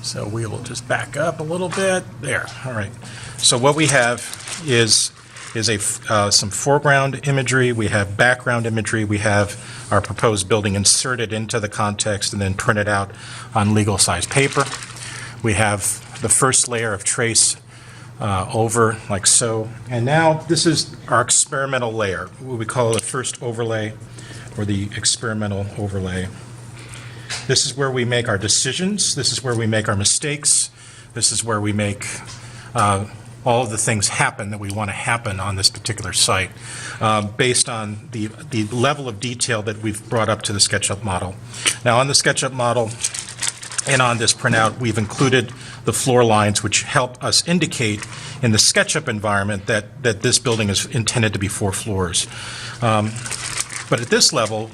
So we will just back up a little bit. There. All right. So what we have is some foreground imagery. We have background imagery. We have our proposed building inserted into the context and then printed out on legal size paper. We have the first layer of trace over like so. And now this is our experimental layer, what we call the first overlay or the experimental overlay. This is where we make our decisions. This is where we make our mistakes. This is where we make all of the things happen that we want to happen on this particular site based on the level of detail that we've brought up to the Sketchup model. Now on the Sketchup model and on this printout, we've included the floor lines which help us indicate in the Sketchup environment that this building is intended to be 4 floors. But at this level,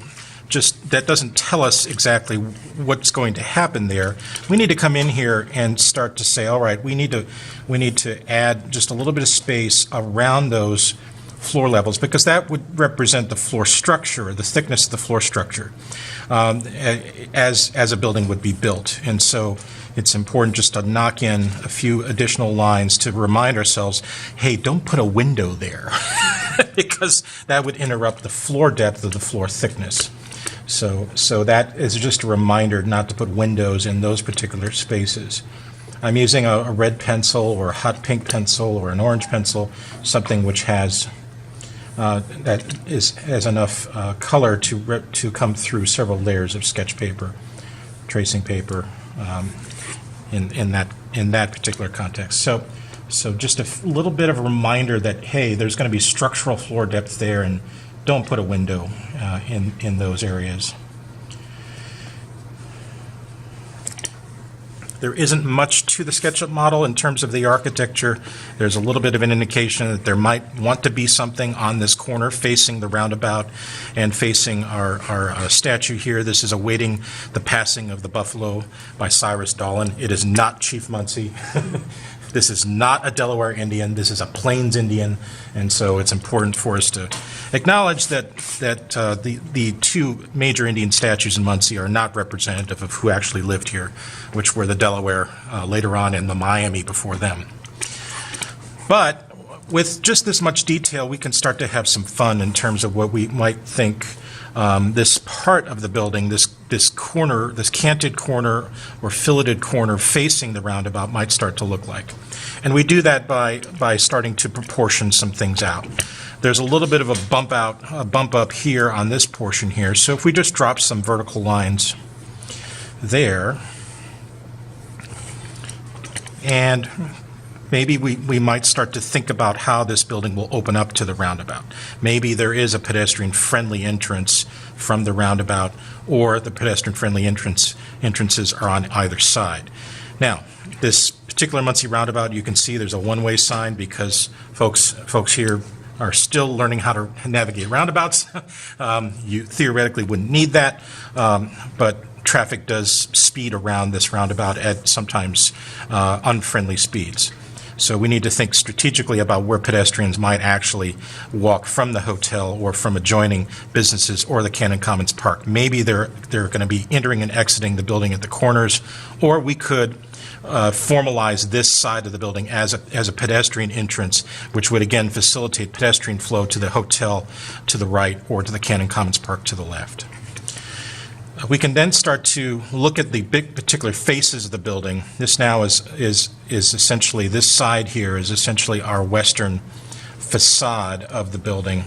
just that doesn't tell us exactly what's going to happen there. We need to come in here and start to say, all right, we need to add just a little bit of space around those floor levels because that would represent the floor structure, the thickness of the floor structure as a building would be built. And so it's important just to knock in a few additional lines to remind ourselves, hey, don't put a window there because that would interrupt the floor depth of the floor thickness. So that is just a reminder not to put windows in those particular spaces. I'm using a red pencil or a hot pink pencil or an orange pencil, something which has has enough color to come through several layers of sketch paper, tracing paper in that particular context. So just a little bit of a reminder that hey, there's going to be structural floor depth there, and don't put a window in those areas. There isn't much to the SketchUp model in terms of the architecture. There's a little bit of an indication that there might want to be something on this corner facing the roundabout and facing our statue here. This is awaiting the passing of the buffalo by Cyrus Dolan. It is not Chief Muncie. This is not a Delaware Indian. This is a Plains Indian, and so it's important for us to acknowledge that the 2 major Indian statues in Muncie are not representative of who actually lived here, which were the Delaware later on and the Miami before them. But with just this much detail, we can start to have some fun in terms of what we might think this part of the building, this corner, this canted corner or filleted corner facing the roundabout might start to look like. And we do that by starting to proportion some things out. There's a little bit of a bump up here on this portion here. So if we just drop some vertical lines there, and maybe we might start to think about how this building will open up to the roundabout. Maybe there is a pedestrian-friendly entrance from the roundabout, or the pedestrian-friendly entrances are on either side. Now, this particular Muncie roundabout, you can see there's a one-way sign because folks here are still learning how to navigate roundabouts. You theoretically wouldn't need that, but traffic does speed around this roundabout at sometimes unfriendly speeds. So we need to think strategically about where pedestrians might actually walk from the hotel or from adjoining businesses or the Cannon Commons Park. Maybe they're going to be entering and exiting the building at the corners, or we could formalize this side of the building as a pedestrian entrance, which would again facilitate pedestrian flow to the hotel to the right or to the Cannon Commons Park to the left. We can then start to look at the big particular faces of the building. This now is essentially, this side here is essentially our western facade of the building.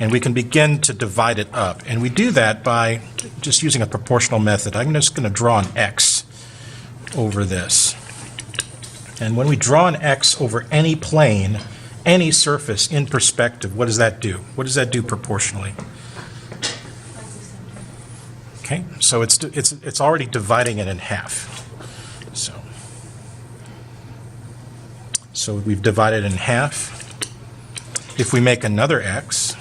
And we can begin to divide it up. And we do that by just using a proportional method. I'm just going to draw an X over this. And when we draw an X over any plane, any surface in perspective, what does that do? What does that do proportionally? Okay, so it's already dividing it in half. So we've divided it in half. If we make another X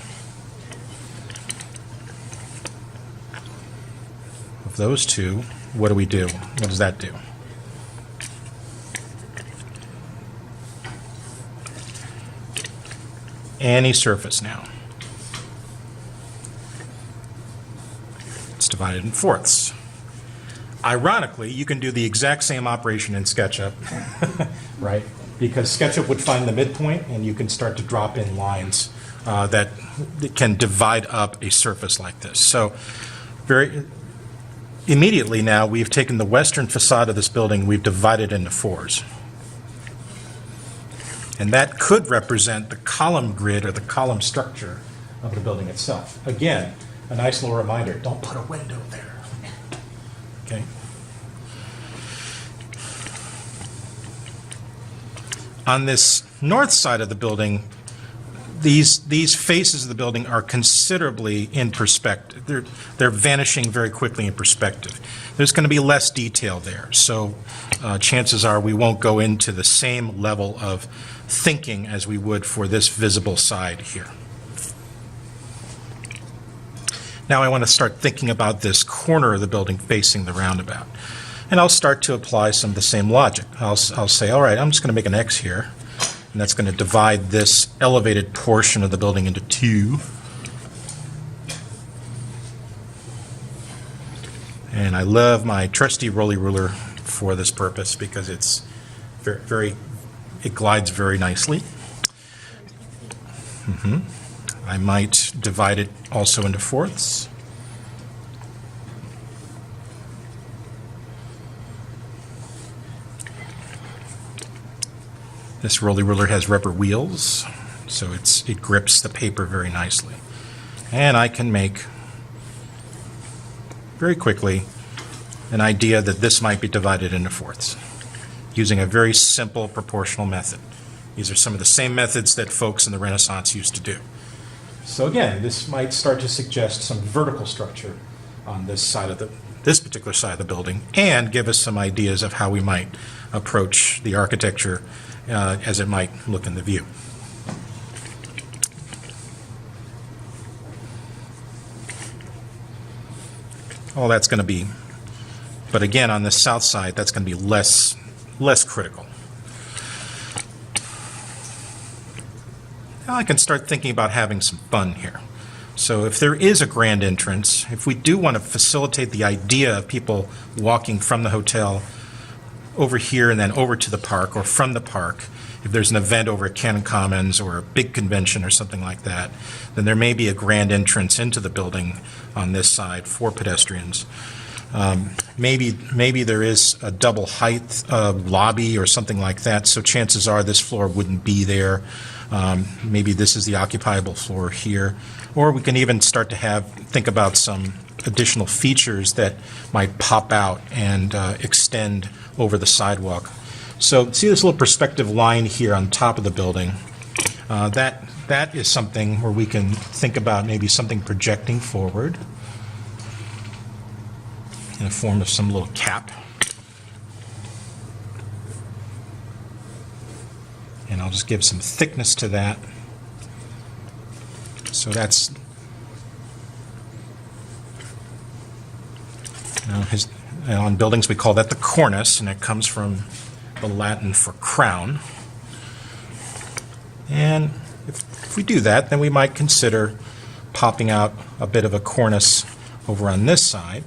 of those two, what do we do? What does that do? Any surface now. It's divided in fourths. Ironically, you can do the exact same operation in SketchUp, right? Because SketchUp would find the midpoint, and you can start to drop in lines that can divide up a surface like this. So very immediately now, we've taken the western facade of this building, we've divided into fours. And that could represent the column grid or the column structure of the building itself. Again, a nice little reminder, don't put a window there. Okay. On this north side of the building, these faces of the building are considerably in perspective. They're vanishing very quickly in perspective. There's going to be less detail there, so chances are we won't go into the same level of thinking as we would for this visible side here. Now I want to start thinking about this corner of the building facing the roundabout. And I'll start to apply some of the same logic. I'll say, all right, I'm just going to make an X here, and that's going to divide this elevated portion of the building into two. And I love my trusty roly ruler for this purpose because it's it glides very nicely. I might divide it also into fourths. This roly ruler has rubber wheels, so it grips the paper very nicely. And I can make, very quickly, an idea that this might be divided into fourths using a very simple proportional method. These are some of the same methods that folks in the Renaissance used to do. So again, this might start to suggest some vertical structure on this side of this particular side of the building, and give us some ideas of how we might approach the architecture as it might look in the view. All that's going to be, but again, on the south side, that's going to be less critical. Now I can start thinking about having some fun here. So if there is a grand entrance, if we do want to facilitate the idea of people walking from the hotel over here and then over to the park, or from the park, if there's an event over at Cannon Commons or a big convention or something like that, then there may be a grand entrance into the building on this side for pedestrians. Maybe there is a double height lobby or something like that, so chances are this floor wouldn't be there. Maybe this is the occupiable floor here. Or we can even start to think about some additional features that might pop out and extend over the sidewalk. So see this little perspective line here on top of the building? That is something where we can think about maybe something projecting forward in the form of some little cap. And I'll just give some thickness to that. So that's, on buildings we call that the cornice, and it comes from the Latin for crown. And if we do that, then we might consider popping out a bit of a cornice over on this side.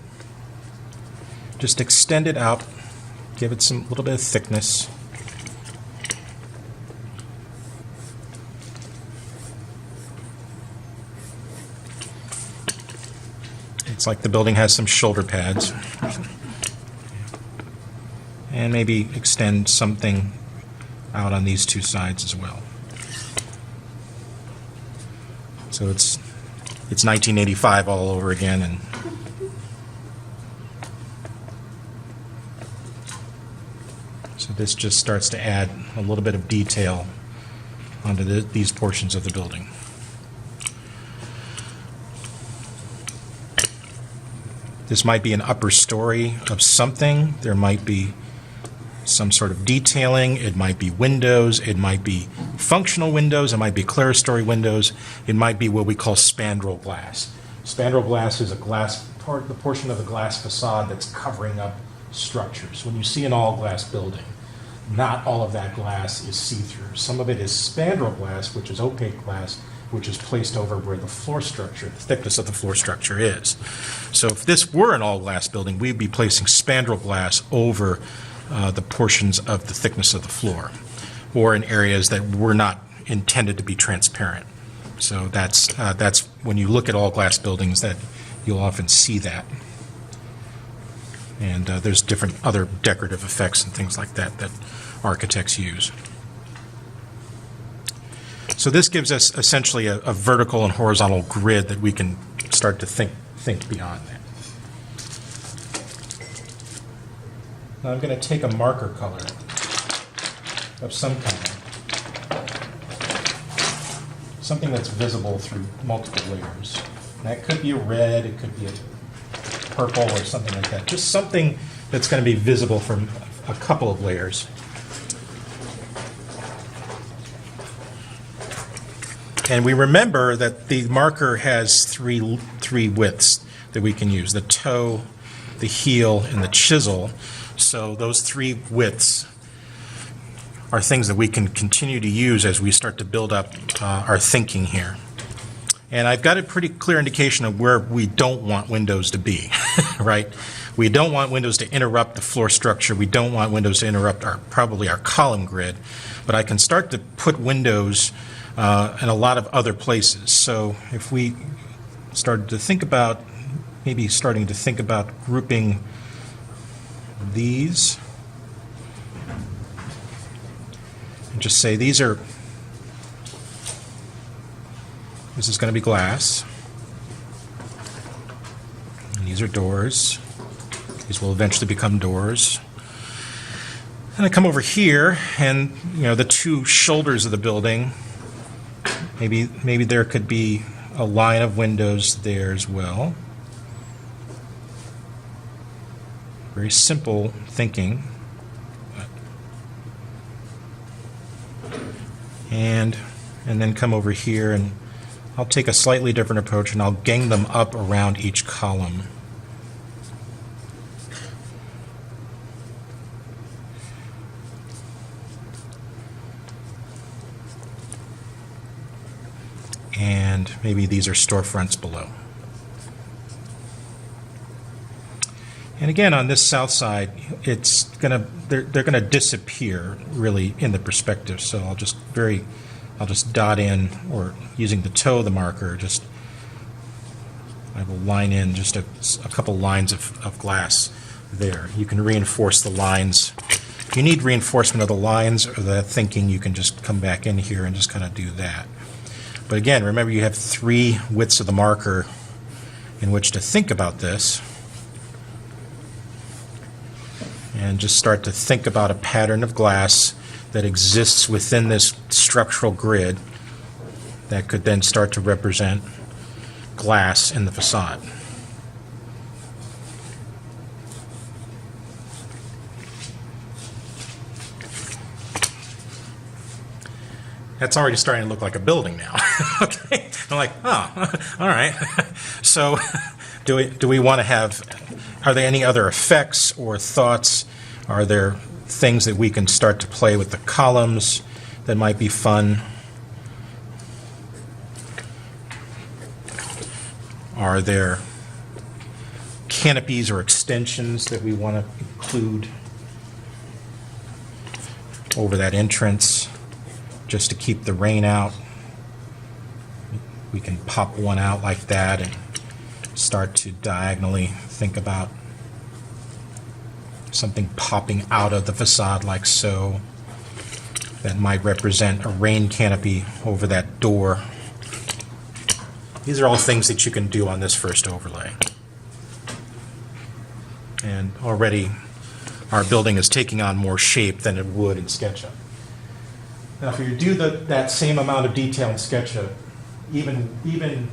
Just extend it out, give it some little bit of thickness. It's like the building has some shoulder pads. And maybe extend something out on these two sides as well. So it's 1985 all over again, and so this just starts to add a little bit of detail onto these portions of the building. This might be an upper story of something. There might be some sort of detailing. It might be windows. It might be functional windows. It might be clerestory windows. It might be what we call spandrel glass. Spandrel glass is the portion of the glass facade that's covering up structures. When you see an all-glass building, not all of that glass is see-through. Some of it is spandrel glass, which is opaque glass, which is placed over where the floor structure, the thickness of the floor structure is. So if this were an all-glass building, we'd be placing spandrel glass over the portions of the thickness of the floor, or in areas that were not intended to be transparent. So that's when you look at all-glass buildings that you'll often see that. And there's different other decorative effects and things like that that architects use. So this gives us essentially a vertical and horizontal grid that we can start to think beyond that. Now I'm going to take a marker color of some kind, something that's visible through multiple layers. And that could be a red, it could be a purple or something like that. Just something that's going to be visible from a couple of layers. And we remember that the marker has three widths that we can use: the toe, the heel, and the chisel. So those three widths are things that we can continue to use as we start to build up our thinking here. And I've got a pretty clear indication of where we don't want windows to be, right? We don't want windows to interrupt the floor structure. We don't want windows to interrupt probably our column grid. But I can start to put windows in a lot of other places. So if we started to think about, maybe starting to think about grouping these, and just say this is going to be glass, and these are doors. These will eventually become doors. And I come over here, and the two shoulders of the building, maybe there could be a line of windows there as well. Very simple thinking. And then come over here, and I'll take a slightly different approach, and I'll gang them up around each column. And maybe these are storefronts below. And again, on this south side, they're gonna disappear really in the perspective. So I'll just dot in, or using the toe of the marker, I will line in just a couple lines of glass there. You can reinforce the lines. If you need reinforcement of the lines or the thinking, you can just come back in here and just kind of do that. But again, remember, you have three widths of the marker in which to think about this. And just start to think about a pattern of glass that exists within this structural grid that could then start to represent glass in the facade. That's already starting to look like a building now. Okay, I'm like, oh, all right. So, do we want to have? Are there any other effects or thoughts? Are there things that we can start to play with the columns that might be fun? Are there canopies or extensions that we want to include over that entrance just to keep the rain out? We can pop one out like that and start to diagonally think about something popping out of the facade like so. That might represent a rain canopy over that door. These are all things that you can do on this first overlay. And already our building is taking on more shape than it would in SketchUp. Now if you do that same amount of detail in SketchUp, even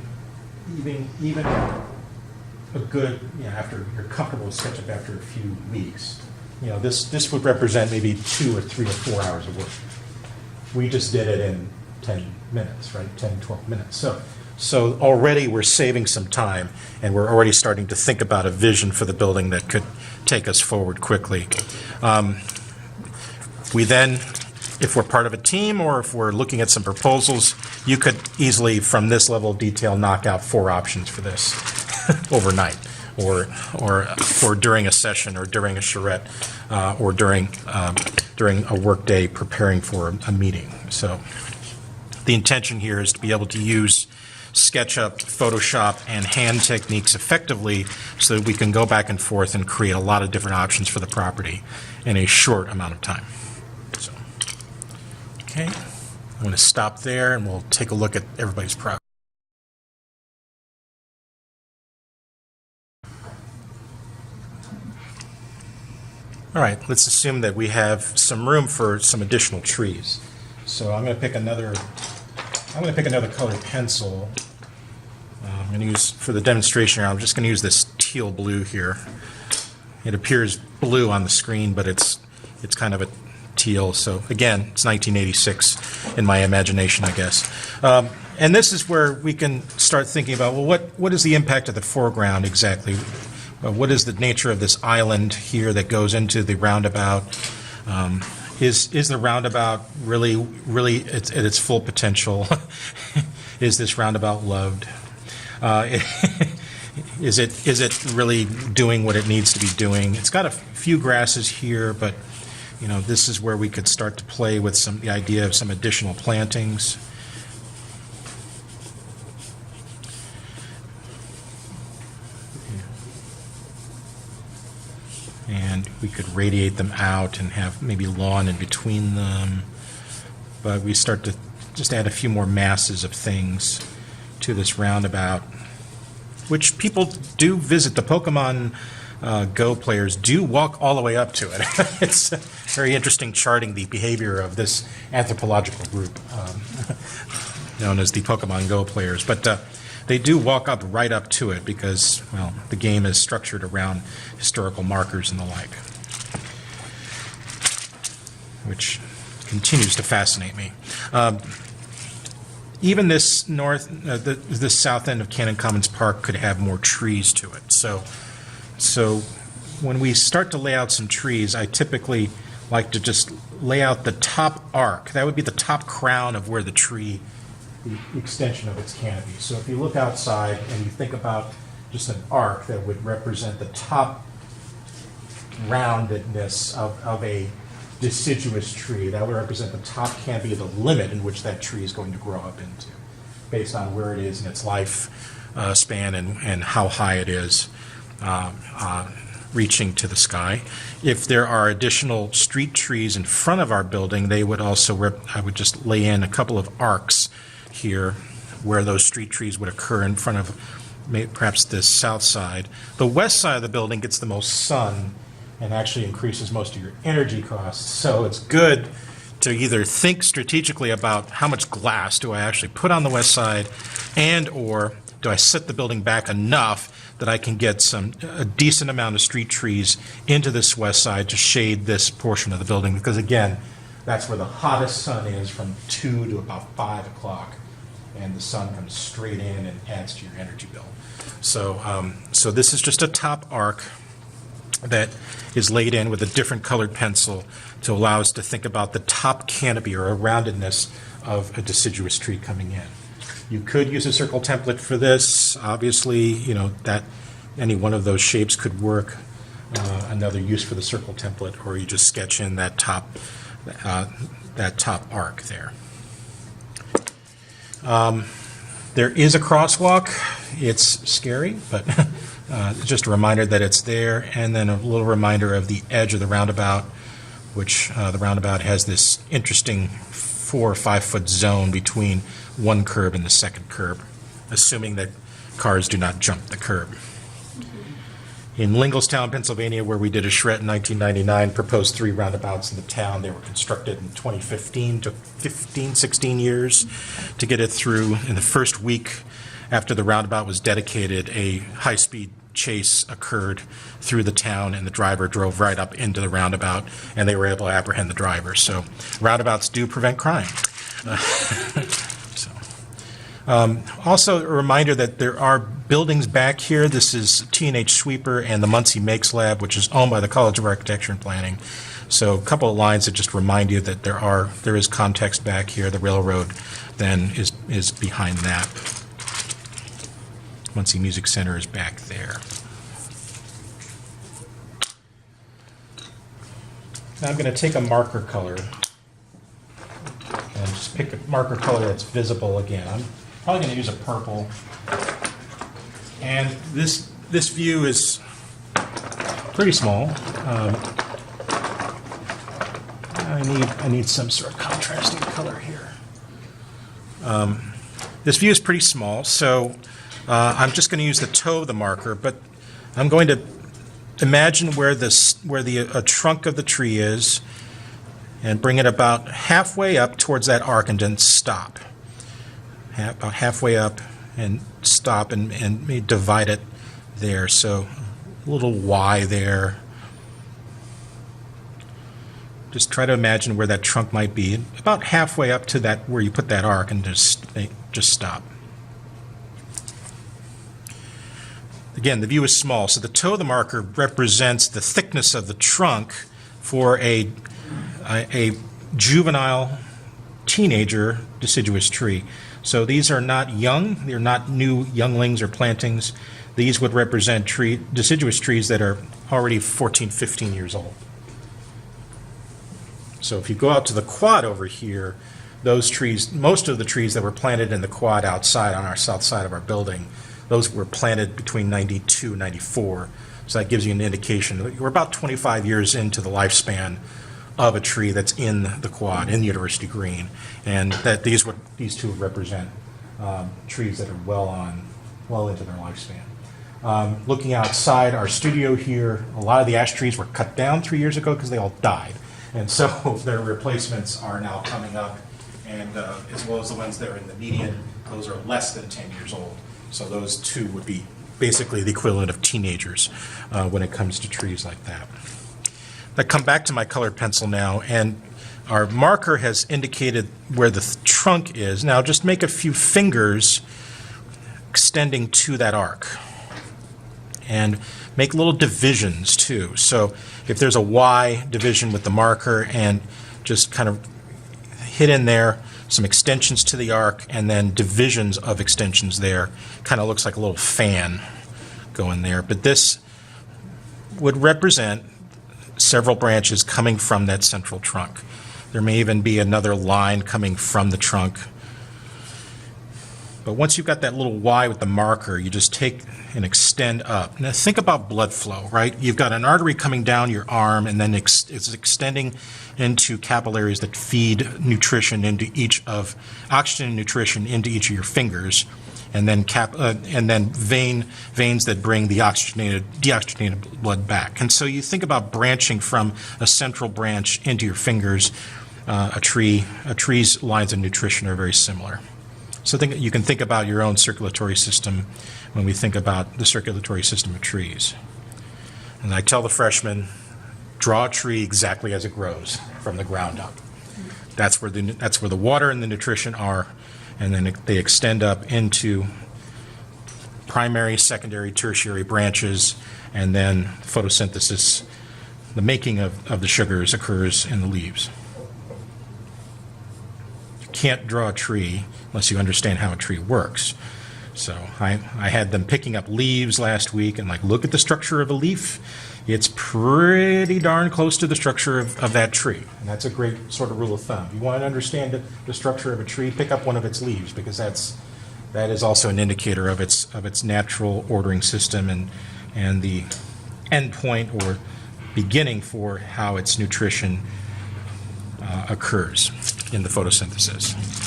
a good, after you're comfortable with SketchUp after a few weeks, this would represent maybe 2 or 3 or 4 hours of work. We just did it in 10 minutes, right? 10, 12 minutes. So already we're saving some time, and we're already starting to think about a vision for the building that could take us forward quickly. We then, if we're part of a team or if we're looking at some proposals, you could easily, from this level of detail, knock out 4 options for this overnight, or during a session, or during a charrette, or during a workday preparing for a meeting. So the intention here is to be able to use SketchUp, Photoshop, and hand techniques effectively so that we can go back and forth and create a lot of different options for the property in a short amount of time. So, okay, I'm going to stop there and we'll take a look at everybody's property. All right, let's assume that we have some room for some additional trees. So I'm going to pick another colored pencil. I'm going to use, for the demonstration here, I'm just going to use this teal blue here. It appears blue on the screen, but it's kind of a teal. So again, it's 1986 in my imagination, I guess. And this is where we can start thinking about, well, what is the impact of the foreground exactly? What is the nature of this island here that goes into the roundabout? Is the roundabout really at its full potential? Is this roundabout loved? Is it really doing what it needs to be doing? It's got a few grasses here, but this is where we could start to play with the idea of some additional plantings. And we could radiate them out and have maybe lawn in between them. But we start to just add a few more masses of things to this roundabout, which people do visit. The Pokemon Go players do walk all the way up to it. It's very interesting charting the behavior of this anthropological group known as the Pokemon Go players. But they do walk right up to it because, well, the game is structured around historical markers and the like, which continues to fascinate me. Even this this south end of Cannon Commons Park could have more trees to it. So when we start to lay out some trees, I typically like to just lay out the top arc. That would be the top crown of where the extension of its canopy. So if you look outside and you think about just an arc that would represent the top roundedness of a deciduous tree, that would represent the top canopy of the limit in which that tree is going to grow up into, based on where it is in its life span and how high it is reaching to the sky. If there are additional street trees in front of our building, they would also, I would just lay in a couple of arcs here where those street trees would occur in front of perhaps this south side. The west side of the building gets the most sun and actually increases most of your energy costs. So it's good to either think strategically about how much glass do I actually put on the west side, and or do I set the building back enough that I can get a decent amount of street trees into this west side to shade this portion of the building, because again, that's where the hottest sun is from 2 to about 5 o'clock, and the sun comes straight in and adds to your energy bill. So this is just a top arc that is laid in with a different colored pencil to allow us to think about the top canopy or a roundedness of a deciduous tree coming in. You could use a circle template for this. Obviously, that any one of those shapes could work. Another use for the circle template, or you just sketch in that top arc there. There is a crosswalk. It's scary, but just a reminder that it's there, and then a little reminder of the edge of the roundabout, which the roundabout has this interesting 4 or 5 foot zone between one curb and the second curb, assuming that cars do not jump the curb. In Linglestown, Pennsylvania, where we did a charrette in 1999, proposed 3 roundabouts in the town. They were constructed in 2015, took 16 years to get it through. In the first week after the roundabout was dedicated, a high-speed chase occurred through the town, and the driver drove right up into the roundabout, and they were able to apprehend the driver. So roundabouts do prevent crime. Also, a reminder that there are buildings back here. This is T&H Sweeper and the Muncie Makes Lab, which is owned by the College of Architecture and Planning. So a couple of lines that just remind you that there is context back here. The railroad then is behind that. Muncie Music Center is back there. Now I'm going to take a marker color and just pick a marker color that's visible again. I'm probably going to use a purple. And this view is pretty small. I need some sort of contrasting color here. This view is pretty small, so I'm just going to use the toe of the marker, but I'm going to imagine where the trunk of the tree is and bring it about halfway up towards that arc and then stop. About halfway up and stop and maybe divide it there. So a little Y there. Just try to imagine where that trunk might be. About halfway up to that where you put that arc and just stop. Again, the view is small, so the toe of the marker represents the thickness of the trunk for a juvenile teenager deciduous tree. So these are not young, they're not new younglings or plantings. These would represent deciduous trees that are already 14, 15 years old. So if you go out to the quad over here, those trees, most of the trees that were planted in the quad outside on our south side of our building, those were planted between 92 and 94. So that gives you an indication. We're about 25 years into the lifespan of a tree that's in the quad, in University Green, and that these two represent trees that are well into their lifespan. Looking outside our studio here, a lot of the ash trees were cut down 3 years ago because they all died. And so their replacements are now coming up, and as well as the ones that are in the median, those are less than 10 years old. So those two would be basically the equivalent of teenagers when it comes to trees like that. I come back to my colored pencil now, and our marker has indicated where the trunk is. Now just make a few fingers extending to that arc. And make little divisions too. So if there's a Y division with the marker, and just kind of hit in there some extensions to the arc and then divisions of extensions there. Kind of looks like a little fan going there. But this would represent several branches coming from that central trunk. There may even be another line coming from the trunk. But once you've got that little Y with the marker, you just take and extend up. Now think about blood flow, right? You've got an artery coming down your arm, and then it's extending into capillaries that feed nutrition into oxygen and nutrition into each of your fingers, and then veins that bring the deoxygenated blood back. And so you think about branching from a central branch into your fingers. A tree's lines of nutrition are very similar. So you can think about your own circulatory system when we think about the circulatory system of trees. And I tell the freshmen, draw a tree exactly as it grows from the ground up. That's where the water and the nutrition are, and then they extend up into primary, secondary, tertiary branches, and then photosynthesis, the making of the sugars occurs in the leaves. You can't draw a tree unless you understand how a tree works. So I had them picking up leaves last week and look at the structure of a leaf. It's pretty darn close to the structure of that tree. And that's a great sort of rule of thumb. If you want to understand the structure of a tree, pick up one of its leaves, because that is also an indicator of its natural ordering system and the end point or beginning for how its nutrition occurs in the photosynthesis.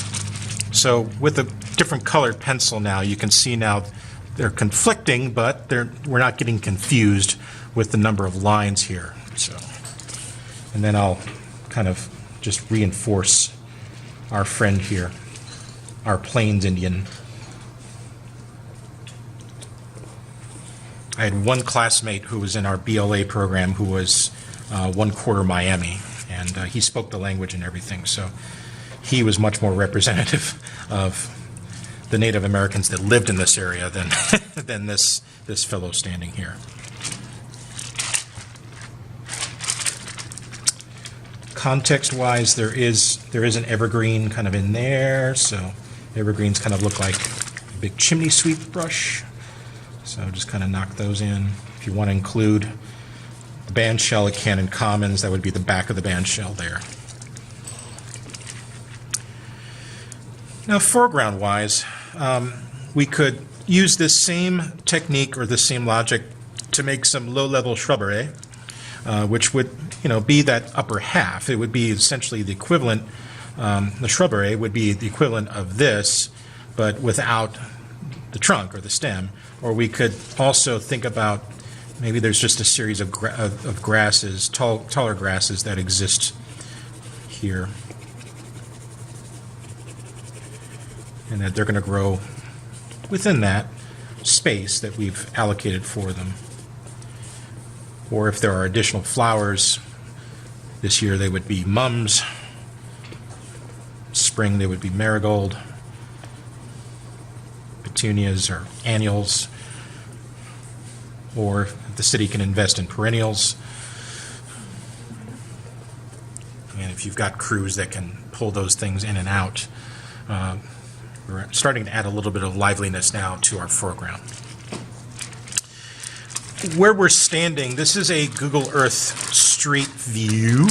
So with a different colored pencil now, you can see now they're conflicting, but we're not getting confused with the number of lines here. So, and then I'll kind of just reinforce our friend here, our Plains Indian. I had one classmate who was in our BLA program who was 1/4 Miami, and he spoke the language and everything. So he was much more representative of the Native Americans that lived in this area than this fellow standing here. context-wise, there is an evergreen kind of in there, so evergreens kind of look like a big chimney sweep brush. So just kind of knock those in. If you want to include the band shell at Canon Commons, that would be the back of the band shell there. Now, foreground-wise, we could use this same technique or the same logic to make some low-level shrubbery, which would, be that upper half. It would be essentially the equivalent. The shrubbery would be the equivalent of this, but without the trunk or the stem. Or we could also think about maybe there's just a series of grasses, taller grasses that exist here, and that they're going to grow within that space that we've allocated for them. Or if there are additional flowers, this year they would be mums, spring they would be marigold, petunias or annuals, or the city can invest in perennials. And if you've got crews that can pull those things in and out, we're starting to add a little bit of liveliness now to our foreground. Where we're standing, this is a Google Earth street view,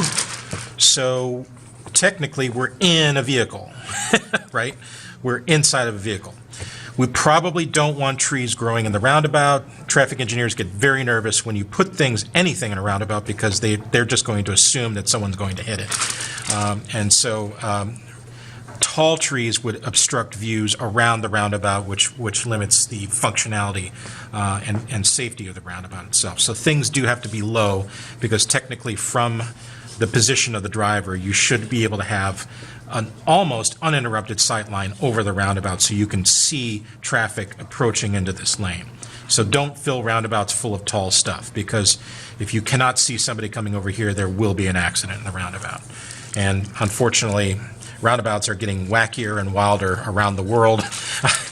so technically we're in a vehicle, right? We're inside of a vehicle. We probably don't want trees growing in the roundabout. Traffic engineers get very nervous when you put anything in a roundabout because they're just going to assume that someone's going to hit it. And so tall trees would obstruct views around the roundabout, which limits the functionality and safety of the roundabout itself. So things do have to be low because technically from the position of the driver, you should be able to have an almost uninterrupted sight line over the roundabout so you can see traffic approaching into this lane. So don't fill roundabouts full of tall stuff, because if you cannot see somebody coming over here, there will be an accident in the roundabout. And unfortunately, roundabouts are getting wackier and wilder around the world,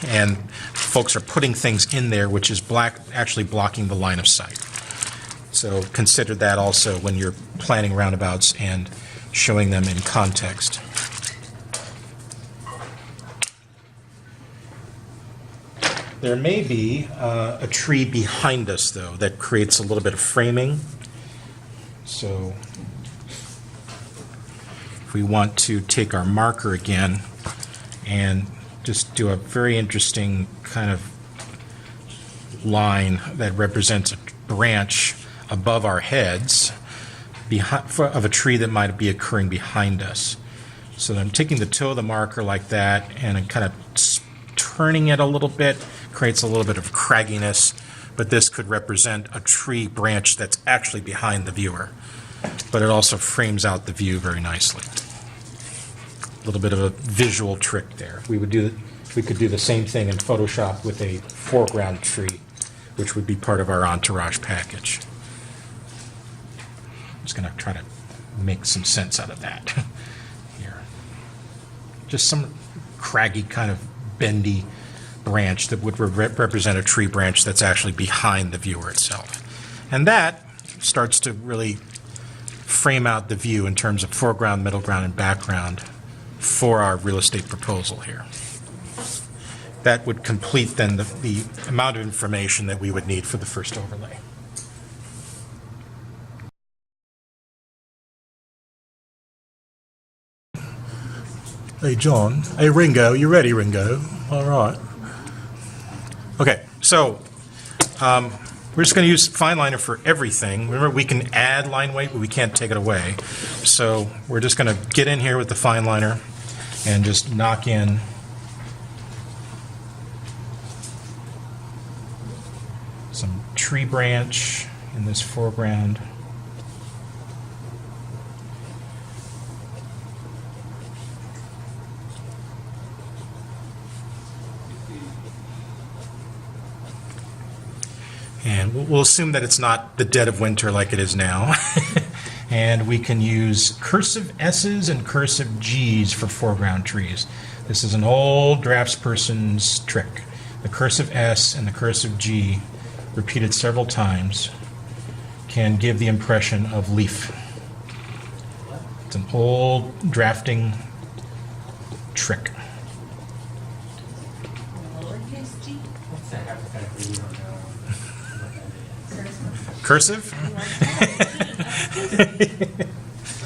and folks are putting things in there which is actually blocking the line of sight. So consider that also when you're planning roundabouts and showing them in context. There may be a tree behind us, though, that creates a little bit of framing. So if we want to take our marker again and just do a very interesting kind of line that represents a branch above our heads of a tree that might be occurring behind us. So I'm taking the toe of the marker like that and I'm kind of turning it a little bit, creates a little bit of cragginess, but this could represent a tree branch that's actually behind the viewer. But it also frames out the view very nicely. A little bit of a visual trick there. We could do the same thing in Photoshop with a foreground tree, which would be part of our entourage package. I'm just going to try to make some sense out of that here. Just some craggy kind of bendy branch that would represent a tree branch that's actually behind the viewer itself. And that starts to really frame out the view in terms of foreground, middle ground, and background for our real estate proposal here. That would complete then the amount of information that we would need for the first overlay. Hey, John. Hey, Ringo. You ready, Ringo? All right. Okay, so we're just going to use fine liner for everything. Remember, we can add line weight, but we can't take it away. So we're just going to get in here with the fine liner and just knock in some tree branch in this foreground. And we'll assume that it's not the dead of winter like it is now. And we can use cursive S's and cursive G's for foreground trees. This is an old draftsperson's trick. The cursive S and the cursive G, repeated several times, can give the impression of leaf. It's an old drafting trick. Lowercase g? What's that hypothetically? You don't know what Cursive? that is.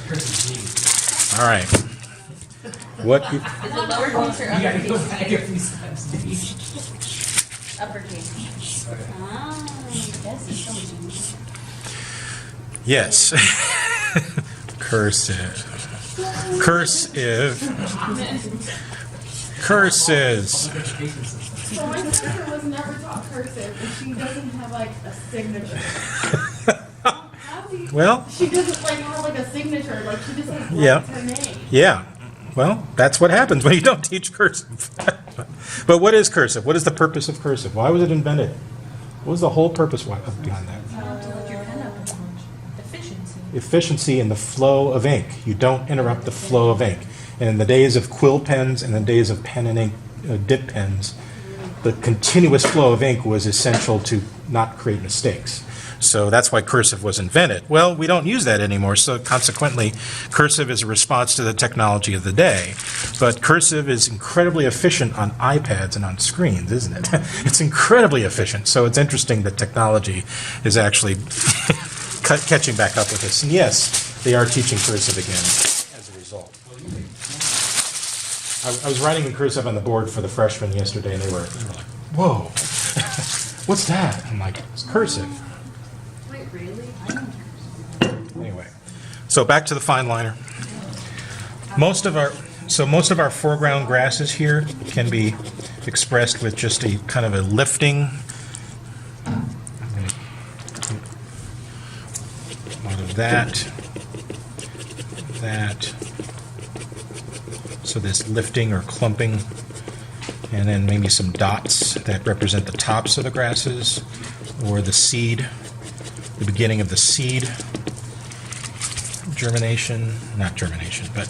Cursive G. All right. What? Is it lowercase or You gotta go uppercase? back a few steps. Uppercase. Okay. Ah, that's intelligent. Yes. Cursive. Cursive. Cursives. So my sister was never taught cursive, and she doesn't have like a signature. How do you? Well, She doesn't like have like a signature. Like she just has Yeah. her name. yeah. Well, that's what happens when you don't teach cursive. But what is cursive? What is the purpose of cursive? Why was it invented? What was the whole purpose behind that? To hold your pen up a bunch. Efficiency. Efficiency in the flow of ink. You don't interrupt the flow of ink. And in the days of quill pens and the days of pen and ink dip pens, the continuous flow of ink was essential to not create mistakes. So that's why cursive was invented. Well, we don't use that anymore, so consequently, cursive is a response to the technology of the day. But cursive is incredibly efficient on iPads and on screens, isn't it? It's incredibly efficient. So it's interesting that technology is actually catching back up with us. And yes, they are teaching cursive again as a result. I was writing in cursive on the board for the freshmen yesterday, and they were like, whoa, what's that? I'm like, it's cursive. Wait, really? Anyway, so back to the fine liner. Most of our foreground grasses here can be expressed with just a kind of a lifting. I'm going to out of that. So this lifting or clumping, and then maybe some dots that represent the tops of the grasses or the seed, the beginning of the seed germination, not germination, but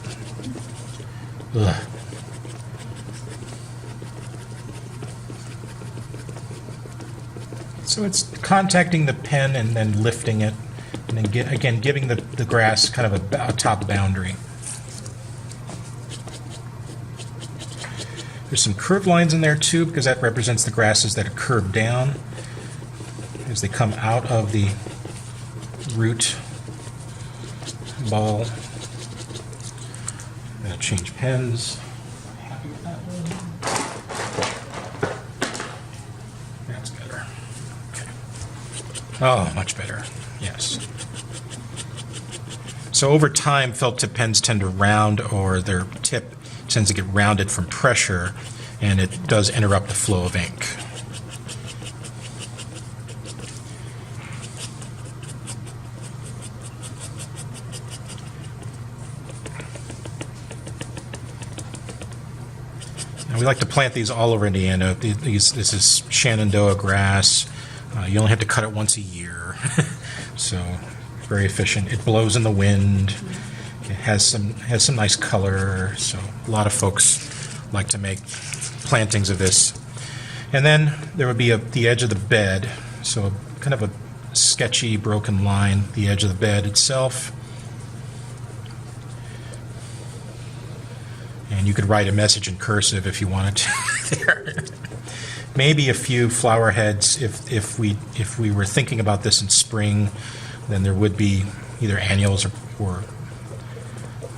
so it's contacting the pen and then lifting it, and then again giving the grass kind of a top boundary. There's some curved lines in there too, because that represents the grasses that are curved down as they come out of the root ball. I'm going to change pens. Happy with that one? That's better. Okay. Oh, much better. Yes. So over time, felt tip pens tend to round, or their tip tends to get rounded from pressure, and it does interrupt the flow of ink. Now, we like to plant these all over Indiana. This is Shenandoah grass. You only have to cut it once a year, so very efficient. It blows in the wind. It has some nice color, so a lot of folks like to make plantings of this. And then there would be the edge of the bed, so kind of a sketchy, broken line, the edge of the bed itself. And you could write a message in cursive if you wanted to there. Maybe a few flower heads. If we were thinking about this in spring, then there would be either annuals or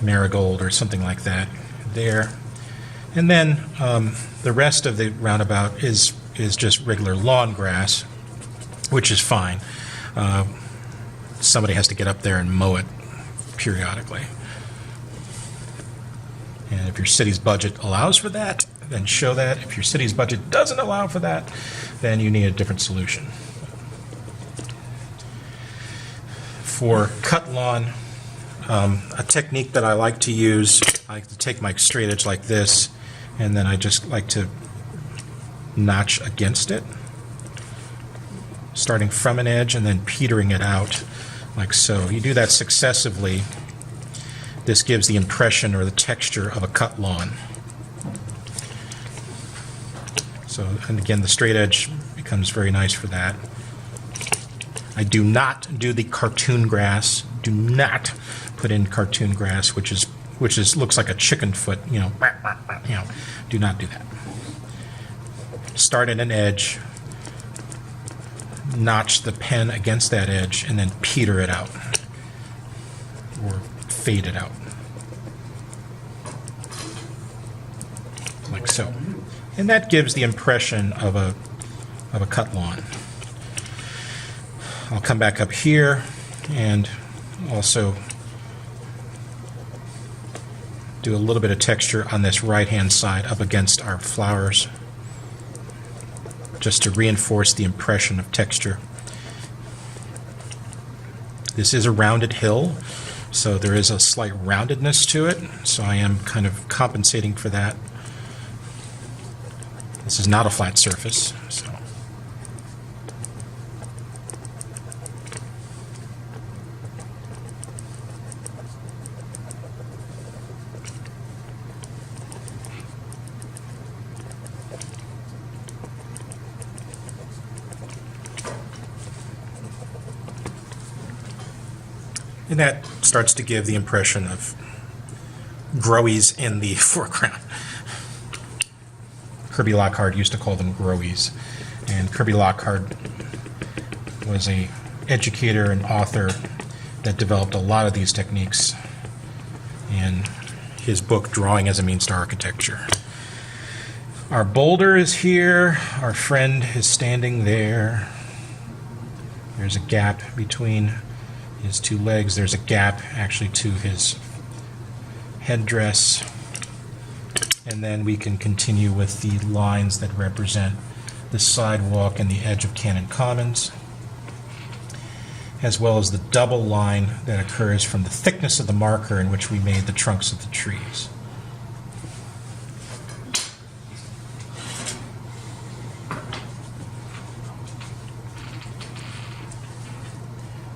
marigold or something like that there. And then the rest of the roundabout is just regular lawn grass, which is fine. Somebody has to get up there and mow it periodically. And if your city's budget allows for that, then show that. If your city's budget doesn't allow for that, then you need a different solution. For cut lawn, a technique that I like to use, I like to take my straight edge like this, and then I just like to notch against it, starting from an edge and then petering it out like so. You do that successively. This gives the impression or the texture of a cut lawn. So, and again, the straight edge becomes very nice for that. I do not do the cartoon grass Do not put in cartoon grass, which looks like a chicken foot, you know, do not do that. Start at an edge, notch the pen against that edge, and then peter it out, or fade it out. Like so. And that gives the impression of a cut lawn. I'll come back up here and also do a little bit of texture on this right-hand side up against our flowers, just to reinforce the impression of texture. This is a rounded hill, so there is a slight roundedness to it, so I am kind of compensating for that. This is not a flat surface, so. And that starts to give the impression of growies in the foreground. Kirby Lockhart used to call them growies. And Kirby Lockhart was an educator and author that developed a lot of these techniques in his book, Drawing as a Means to Architecture. Our boulder is here. Our friend is standing there. There's a gap between his two legs. There's a gap actually to his headdress. And then we can continue with the lines that represent the sidewalk and the edge of Cannon Commons, as well as the double line that occurs from the thickness of the marker in which we made the trunks of the trees.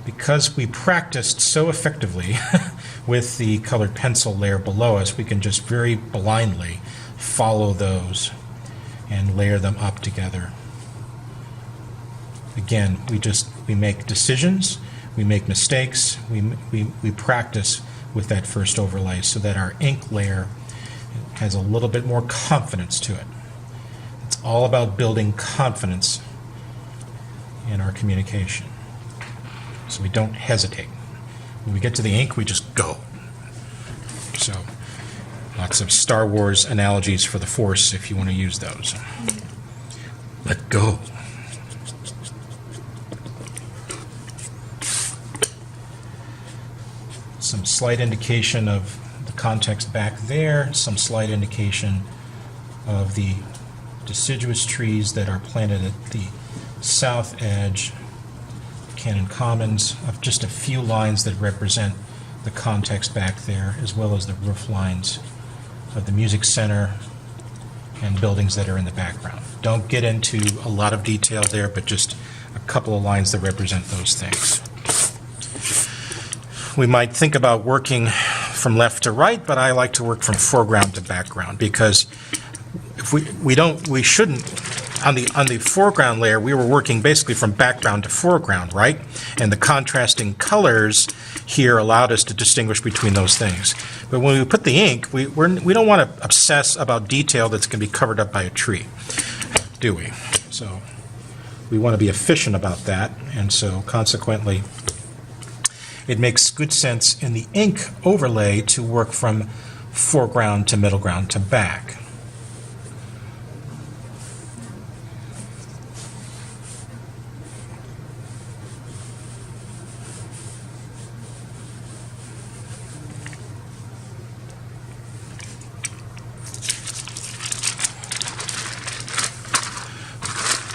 Because we practiced so effectively with the colored pencil layer below us, we can just very blindly follow those and layer them up together. Again, we make decisions, we make mistakes, we practice with that first overlay so that our ink layer has a little bit more confidence to it. It's all about building confidence in our communication. So we don't hesitate. When we get to the ink, we just go. So lots of Star Wars analogies for the Force if you want to use those. Let go. Some slight indication of the context back there, some slight indication of the deciduous trees that are planted at the south edge Cannon Commons, of just a few lines that represent the context back there, as well as the roof lines of the music center and buildings that are in the background. Don't get into a lot of detail there, but just a couple of lines that represent those things. We might think about working from left to right, but I like to work from foreground to background, because if we shouldn't. On the foreground layer, we were working basically from background to foreground, right? And the contrasting colors here allowed us to distinguish between those things. But when we put the ink, we don't want to obsess about detail that's going to be covered up by a tree, do we? So we want to be efficient about that, and so consequently, it makes good sense in the ink overlay to work from foreground to middle ground to back.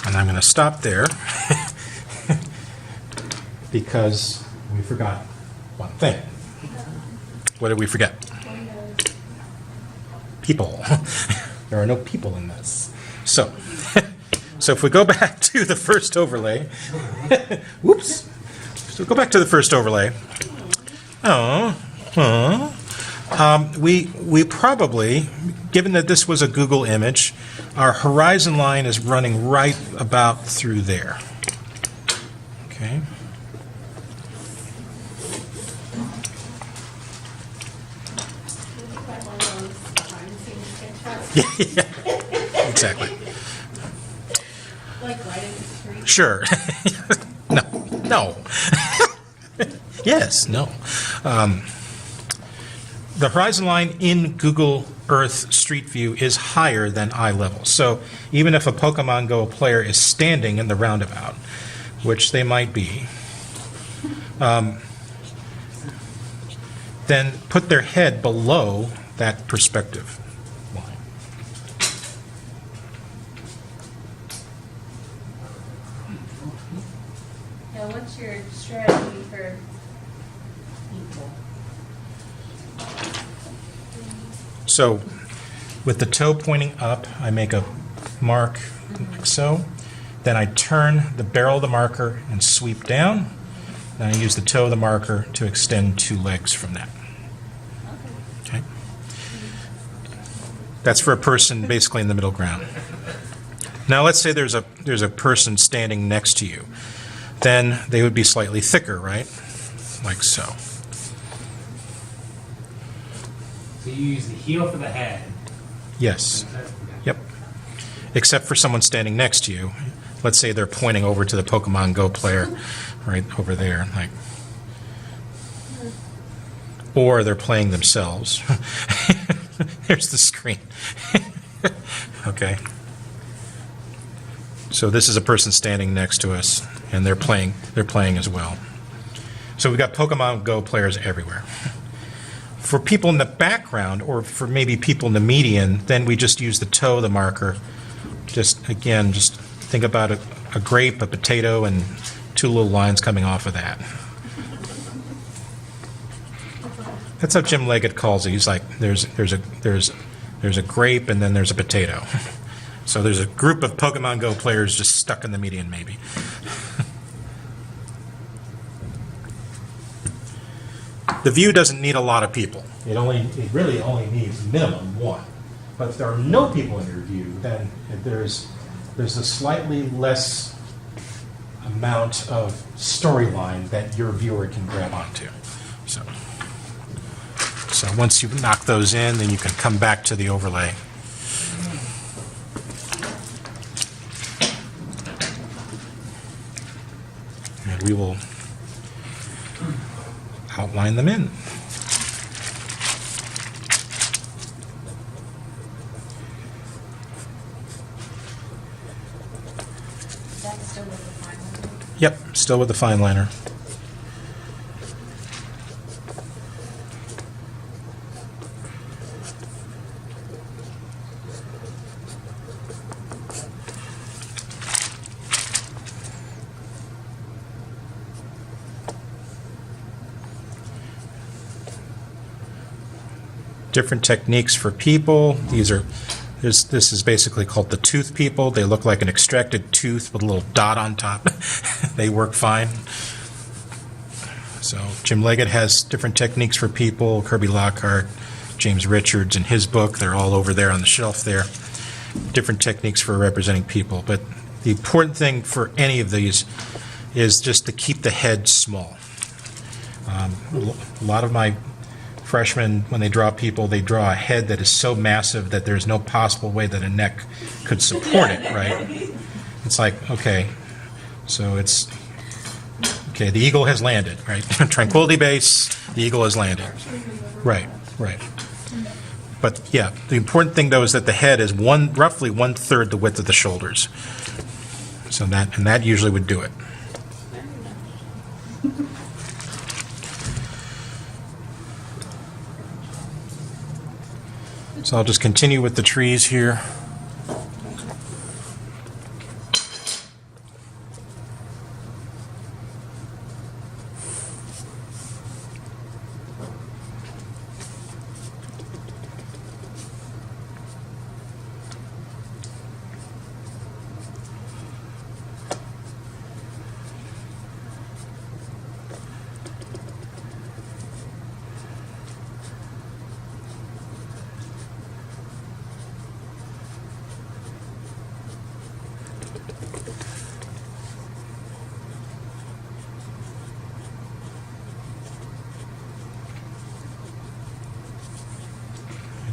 And I'm going to stop there because we forgot one thing. What did we forget? People. There are no people in this. So if we go back to the first overlay, whoops. So go back to the first overlay. We probably, given that this was a Google image, our horizon line is running right about through there. Okay. Exactly. Like right in the street. Sure. No. No. Yes. No. The horizon line in Google Earth Street View is higher than eye level. So even if a Pokemon Go player is standing in the roundabout, which they might be, then put their head below that perspective line. Now, what's your strategy for people? So with the toe pointing up, I make a mark like so. Then I turn the barrel of the marker and sweep down. Then I use the toe of the marker to extend 2 legs from that. Okay. That's for a person basically in the middle ground. Now let's say there's a person standing next to you. Then they would be slightly thicker, right? Like so. So you use the heel for the head. Yes. Yep. Except for someone standing next to you. Let's say they're pointing over to the Pokemon Go player right over there, like, or they're playing themselves. There's the screen. Okay. So this is a person standing next to us, and they're playing as well. So we've got Pokemon Go players everywhere. For people in the background, or for maybe people in the median, then we just use the toe of the marker. Just think about a grape, a potato, and 2 little lines coming off of that. That's how Jim Leggett calls it. He's like, there's a grape, and then there's a potato. So there's a group of Pokemon Go players just stuck in the median, maybe. The view doesn't need a lot of people. It really only needs minimum 1. But if there are no people in your view, then there's a slightly less amount of storyline that your viewer can grab onto. So once you knock those in, then you can come back to the overlay. And we will outline them in. That's still with the final. Yep, still with the fine liner. Different techniques for people. This is basically called the tooth people. They look like an extracted tooth with a little dot on top. They work fine. So Jim Leggett has different techniques for people. Kirby Lockhart, James Richards in his book, they're all over there on the shelf there. Different techniques for representing people. But the important thing for any of these is just to keep the head small. A lot of my freshmen, when they draw people, they draw a head that is so massive that there's no possible way that a neck could support it, right? It's like, okay, so the eagle has landed, right? Tranquility Base, the eagle has landed. Right. But yeah, the important thing though is that the head is roughly 1/3 the width of the shoulders. So that usually would do it. So I'll just continue with the trees here.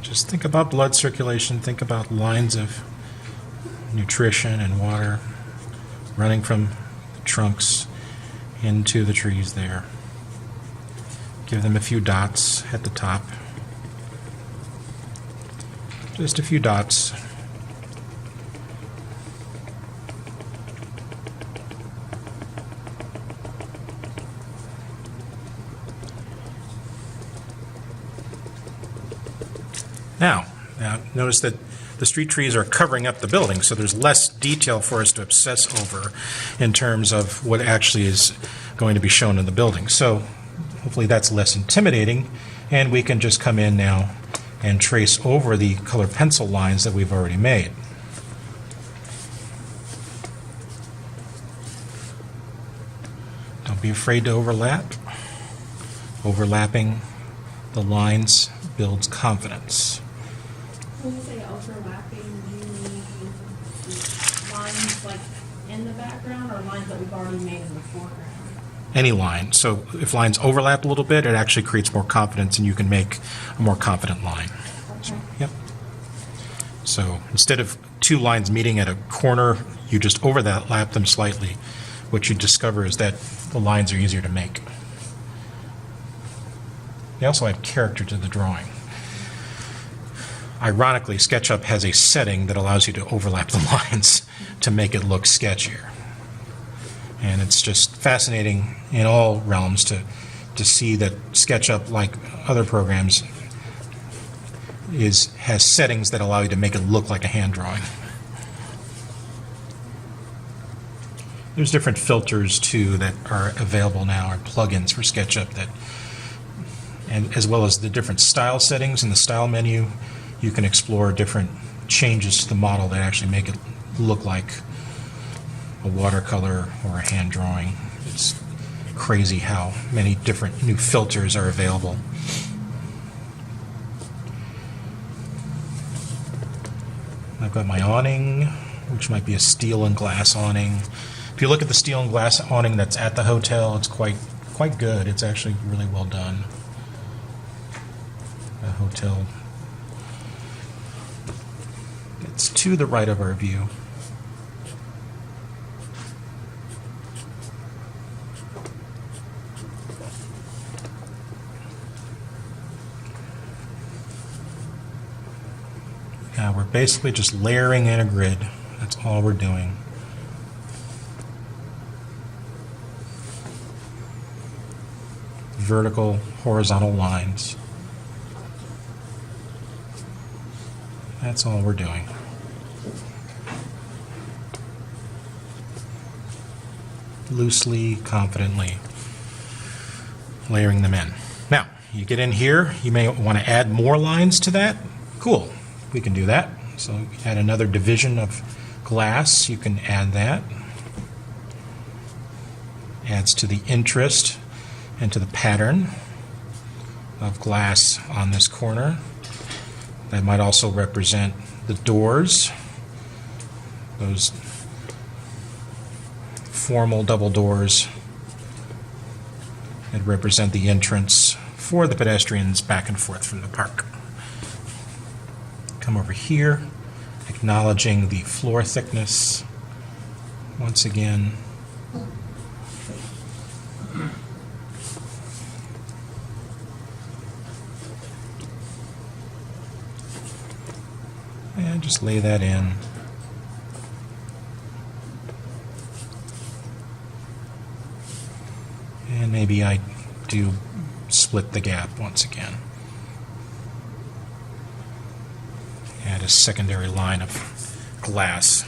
Just think about blood circulation, think about lines of nutrition and water running from the trunks into the trees there. Give them a few dots at the top. Just a few dots. Now, notice that the street trees are covering up the building, so there's less detail for us to obsess over in terms of what actually is going to be shown in the building. So hopefully that's less intimidating, and we can just come in now and trace over the colored pencil lines that we've already made. Don't be afraid to overlap. Overlapping the lines builds confidence. When you say overlapping, do you mean lines like in the background or lines that we've already made in the foreground? Any line. So if lines overlap a little bit, it actually creates more confidence and you can make a more confident line. Okay. Yep. So instead of two lines meeting at a corner, you just overlap them slightly. What you discover is that the lines are easier to make. They also add character to the drawing. Ironically, Sketchup has a setting that allows you to overlap the lines to make it look sketchier. And it's just fascinating in all realms to see that SketchUp, like other programs, has settings that allow you to make it look like a hand drawing. There's different filters too that are available now, or plugins for SketchUp and as well as the different style settings in the style menu. You can explore different changes to the model that actually make it look like a watercolor or a hand drawing. It's crazy how many different new filters are available. I've got my awning, which might be a steel and glass awning. If you look at the steel and glass awning that's at the hotel, it's quite good. It's actually really well done. The hotel. It's to the right of our view. Now we're basically just layering in a grid. That's all we're doing. Vertical, horizontal lines. That's all we're doing. Loosely, confidently layering them in. Now, you get in here, you may want to add more lines to that. Cool, we can do that. So add another division of glass, you can add that. Adds to the interest and to the pattern of glass on this corner. That might also represent the doors, those formal double doors that represent the entrance for the pedestrians back and forth from the park. Come over here, acknowledging the floor thickness once again. And just lay that in. And maybe I do split the gap once again. Add a secondary line of glass.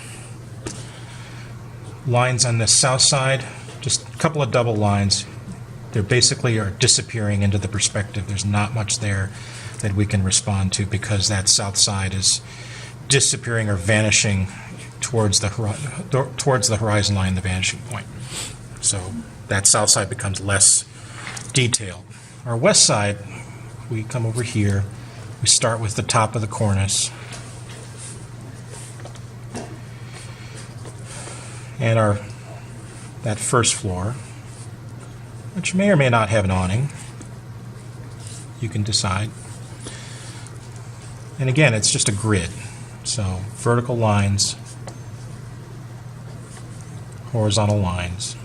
Lines on the south side, just a couple of double lines. They basically are disappearing into the perspective. There's not much there that we can respond to because that south side is disappearing or vanishing towards the horizon line, the vanishing point. So that south side becomes less detailed. Our west side, we come over here, we start with the top of the cornice. And that first floor, which may or may not have an awning, you can decide. And again, it's just a grid. So vertical lines, horizontal lines.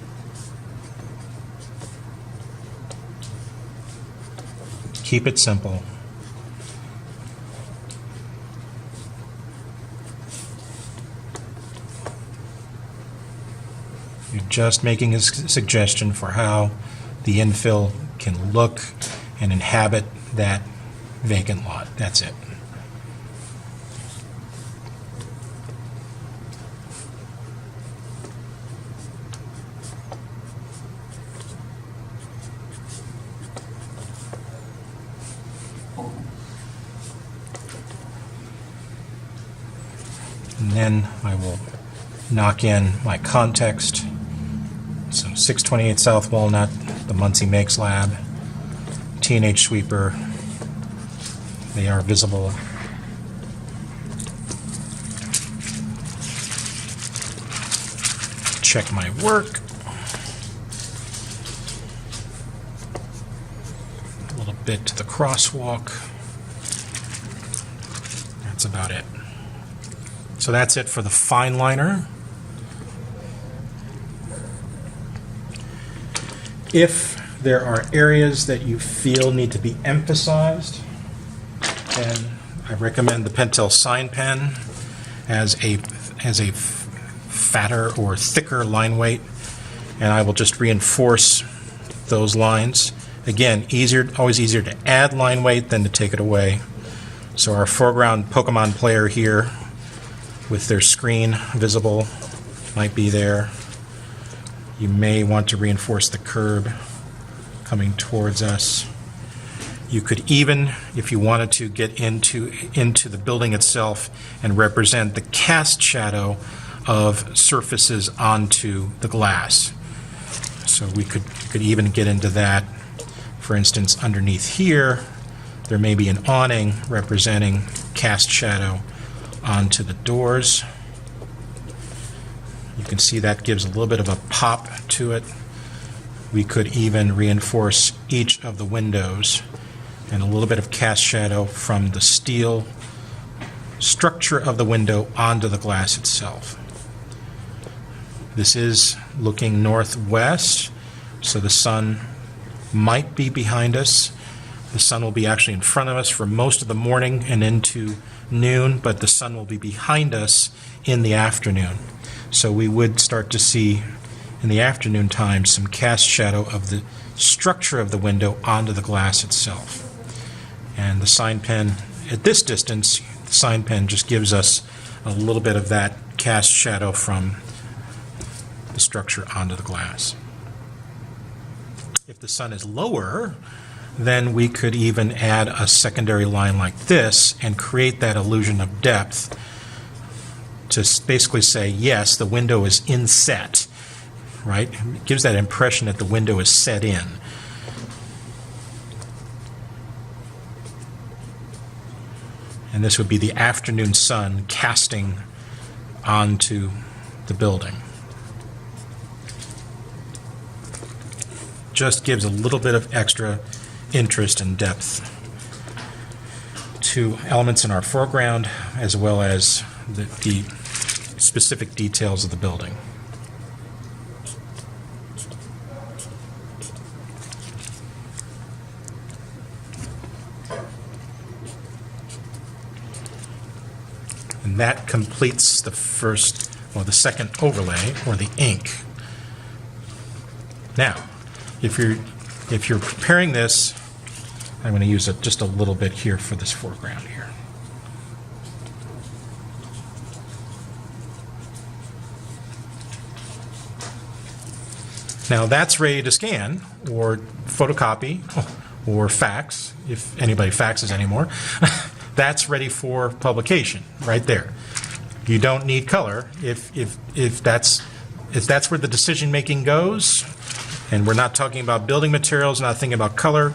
Keep it simple. You're just making a suggestion for how the infill can look and inhabit that vacant lot. That's it. And then I will knock in my context. So 628 South Walnut, the Muncie Makes Lab, T&H Sweeper, they are visible. Check my work. A little bit to the crosswalk. That's about it. So that's it for the fine liner. If there are areas that you feel need to be emphasized, then I recommend the Pentel Sign Pen as a fatter or thicker line weight, and I will just reinforce those lines. Again, always easier to add line weight than to take it away. So our foreground Pokemon player here with their screen visible might be there. You may want to reinforce the curb coming towards us. You could even, if you wanted to, get into the building itself and represent the cast shadow of surfaces onto the glass. So we could even get into that. For instance, underneath here, there may be an awning representing cast shadow onto the doors. You can see that gives a little bit of a pop to it. We could even reinforce each of the windows and a little bit of cast shadow from the steel structure of the window onto the glass itself. This is looking northwest, so the sun might be behind us. The sun will be actually in front of us for most of the morning and into noon, but the sun will be behind us in the afternoon. So we would start to see in the afternoon time some cast shadow of the structure of the window onto the glass itself. And the sign pen, at this distance, the sign pen just gives us a little bit of that cast shadow from the structure onto the glass. If the sun is lower, then we could even add a secondary line like this and create that illusion of depth to basically say, yes, the window is inset, right? It gives that impression that the window is set in. And this would be the afternoon sun casting onto the building. Just gives a little bit of extra interest and depth to elements in our foreground as well as the specific details of the building. And that completes the second overlay, or the ink. Now, if you're preparing this, I'm going to use just a little bit here for this foreground here. Now that's ready to scan or photocopy or fax, if anybody faxes anymore. That's ready for publication right there. You don't need color if that's where the decision making goes, and we're not talking about building materials, not thinking about color.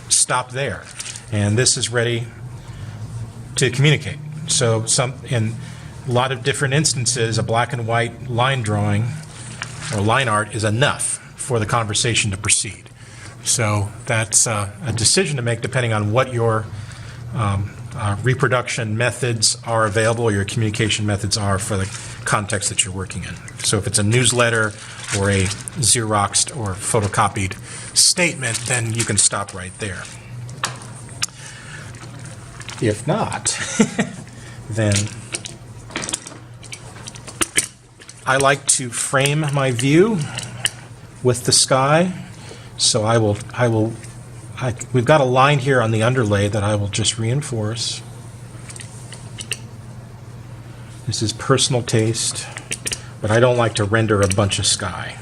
Stop there, and this is ready to communicate. So in a lot of different instances, a black and white line drawing or line art is enough for the conversation to proceed. So that's a decision to make depending on what your reproduction methods are available, your communication methods are for the context that you're working in. So if it's a newsletter or a Xeroxed or photocopied statement, then you can stop right there. If not, then I like to frame my view with the sky. So we've got a line here on the underlay that I will just reinforce. This is personal taste, but I don't like to render a bunch of sky.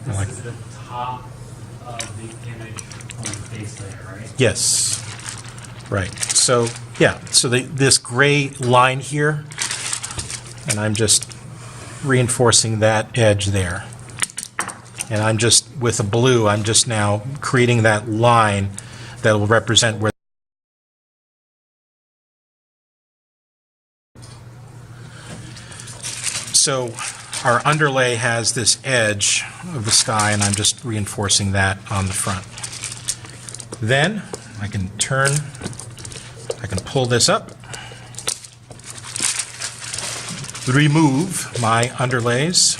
This is the top of the image on the base layer, right? Yes, right. So yeah, so this gray line here, and I'm just reinforcing that edge there. And I'm just, with a blue, I'm just now creating that line that will represent where. So our underlay has this edge of the sky, and I'm just reinforcing that on the front. Then I can pull this up, remove my underlays,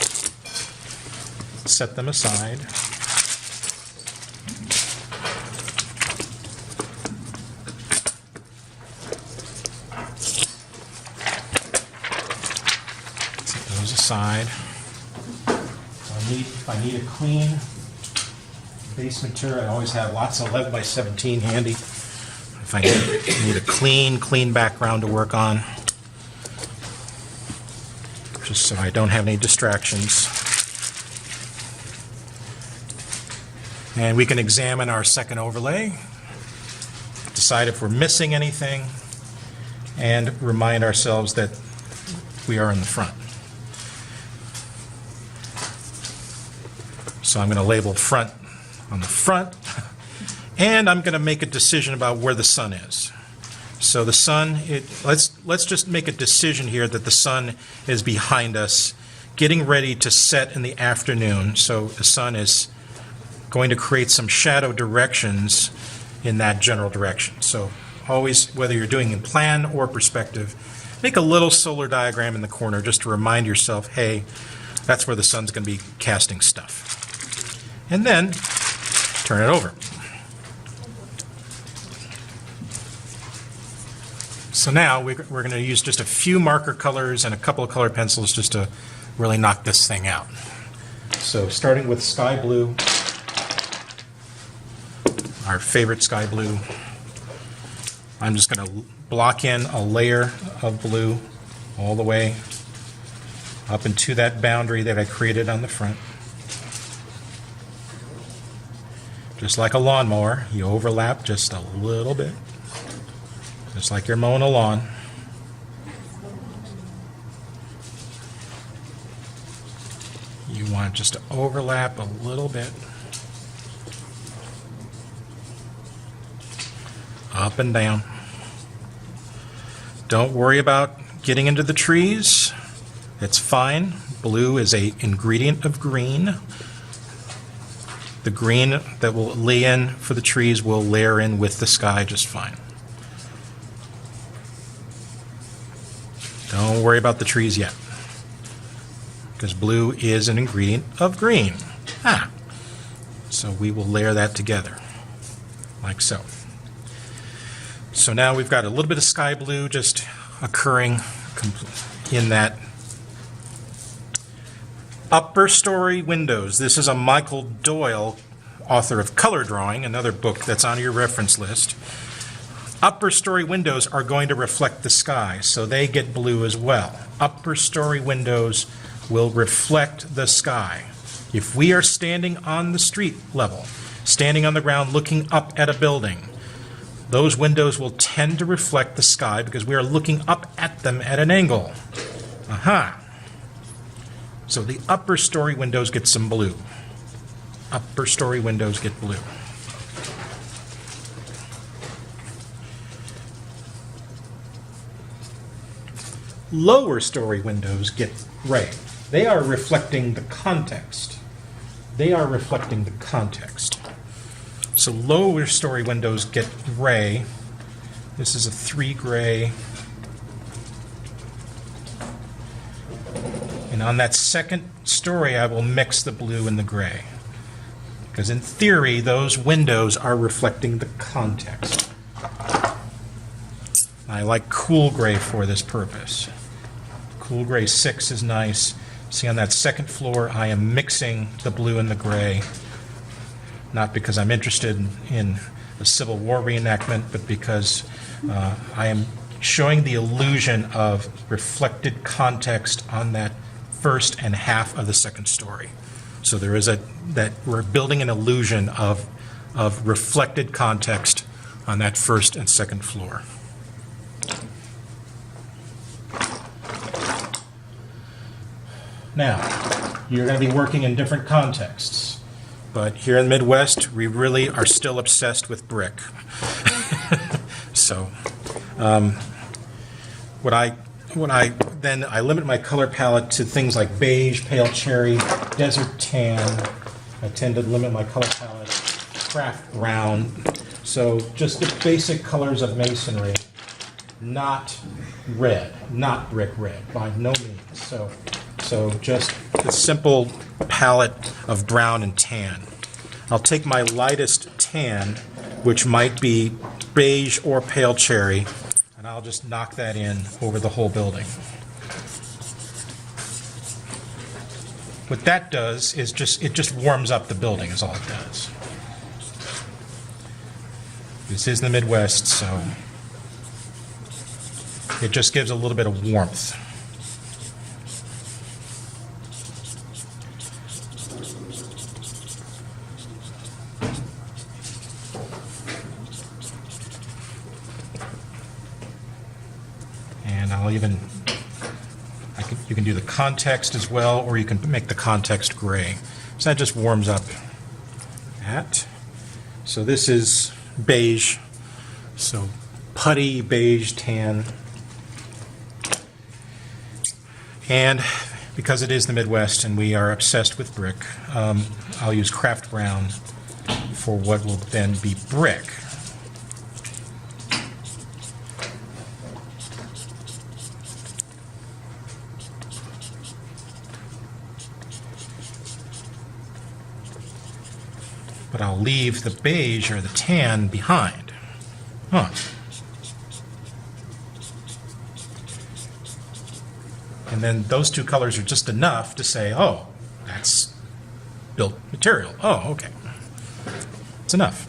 set them aside. Set those aside. If I need a clean base material, I always have lots of 11 by 17 handy. If I need a clean background to work on, just so I don't have any distractions. And we can examine our second overlay, decide if we're missing anything, and remind ourselves that we are in the front. So I'm going to label front on the front, and I'm going to make a decision about where the sun is. So the sun, let's just make a decision here that the sun is behind us, getting ready to set in the afternoon. So the sun is going to create some shadow directions in that general direction. So always, whether you're doing in plan or perspective, make a little solar diagram in the corner just to remind yourself, hey, that's where the sun's going to be casting stuff. And then turn it over. So now we're going to use just a few marker colors and a couple of color pencils just to really knock this thing out. So starting with sky blue, our favorite sky blue, I'm just going to block in a layer of blue all the way up into that boundary that I created on the front. Just like a lawnmower, you overlap just a little bit, just like you're mowing a lawn. You want just to overlap a little bit. Up and down. Don't worry about getting into the trees. It's fine. Blue is an ingredient of green. The green that will lay in for the trees will layer in with the sky just fine. Don't worry about the trees yet, because blue is an ingredient of green. So we will layer that together, like so. So now we've got a little bit of sky blue just occurring in that upper story windows. This is a Michael Doyle, author of Color Drawing, another book that's on your reference list. Upper story windows are going to reflect the sky, so they get blue as well. Upper story windows will reflect the sky. If we are standing on the street level, standing on the ground looking up at a building, those windows will tend to reflect the sky because we are looking up at them at an angle. So the upper story windows get some blue. Upper story windows get blue. Lower story windows get gray. They are reflecting the context. They are reflecting the context. So lower story windows get gray This is a 3 gray. And on that second story, I will mix the blue and the gray. Because in theory, those windows are reflecting the context. I like cool gray for this purpose. Cool gray 6 is nice. See, on that second floor, I am mixing the blue and the gray. Not because I'm interested in a Civil War reenactment, but because I am showing the illusion of reflected context on that first and half of the second story. So there is that we're building an illusion of reflected context on that first and second floor. Now, you're going to be working in different contexts, but here in the Midwest, we really are still obsessed with brick. So, I limit my color palette to things like beige, pale cherry, desert tan. I tend to limit my color palette craft brown. So just the basic colors of masonry, not red, not brick red, by no means. So just the simple palette of brown and tan. I'll take my lightest tan, which might be beige or pale cherry, and I'll just knock that in over the whole building. What that does is it just warms up the building is all it does. This is the Midwest, so it just gives a little bit of warmth. And you can do the context as well, or you can make the context gray. So that just warms up that. So this is beige, so putty, beige, tan. And because it is the Midwest and we are obsessed with brick, I'll use craft brown for what will then be brick. But I'll leave the beige or the tan behind. Huh. And then those two colors are just enough to say, oh, that's built material. Oh, okay. It's enough.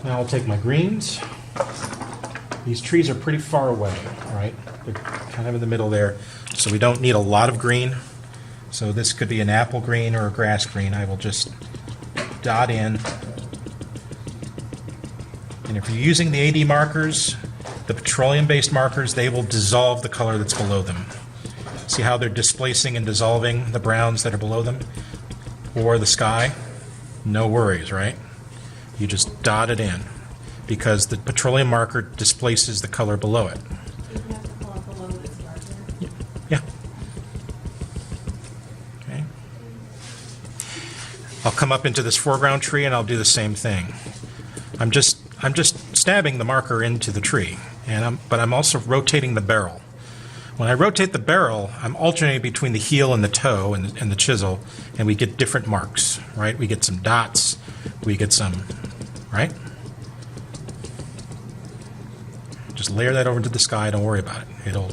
Now I'll take my greens. These trees are pretty far away, right? They're kind of in the middle there, so we don't need a lot of green. So this could be an apple green or a grass green. I will just dot in. And if you're using the AD markers, the petroleum-based markers, they will dissolve the color that's below them. See how they're displacing and dissolving the browns that are below them? Or the sky? No worries, right? You just dot it in because the petroleum marker displaces the color below it. You have the color below that's darker. Yeah. Okay. I'll come up into this foreground tree and I'll do the same thing. I'm just stabbing the marker into the tree, but I'm also rotating the barrel. When I rotate the barrel, I'm alternating between the heel and the toe and the chisel, and we get different marks, right? We get some dots, we get some, right? Just layer that over into the sky, don't worry about it. It'll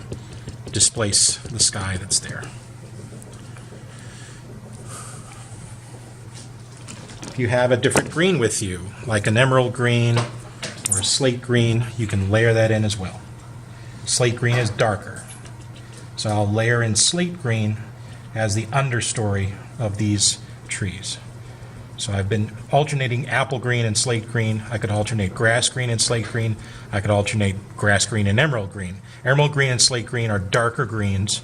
displace the sky that's there. If you have a different green with you, like an emerald green or a slate green, you can layer that in as well. Slate green is darker. So I'll layer in slate green as the understory of these trees. So I've been alternating apple green and slate green. I could alternate grass green and slate green. I could alternate grass green and emerald green. Emerald green and slate green are darker greens,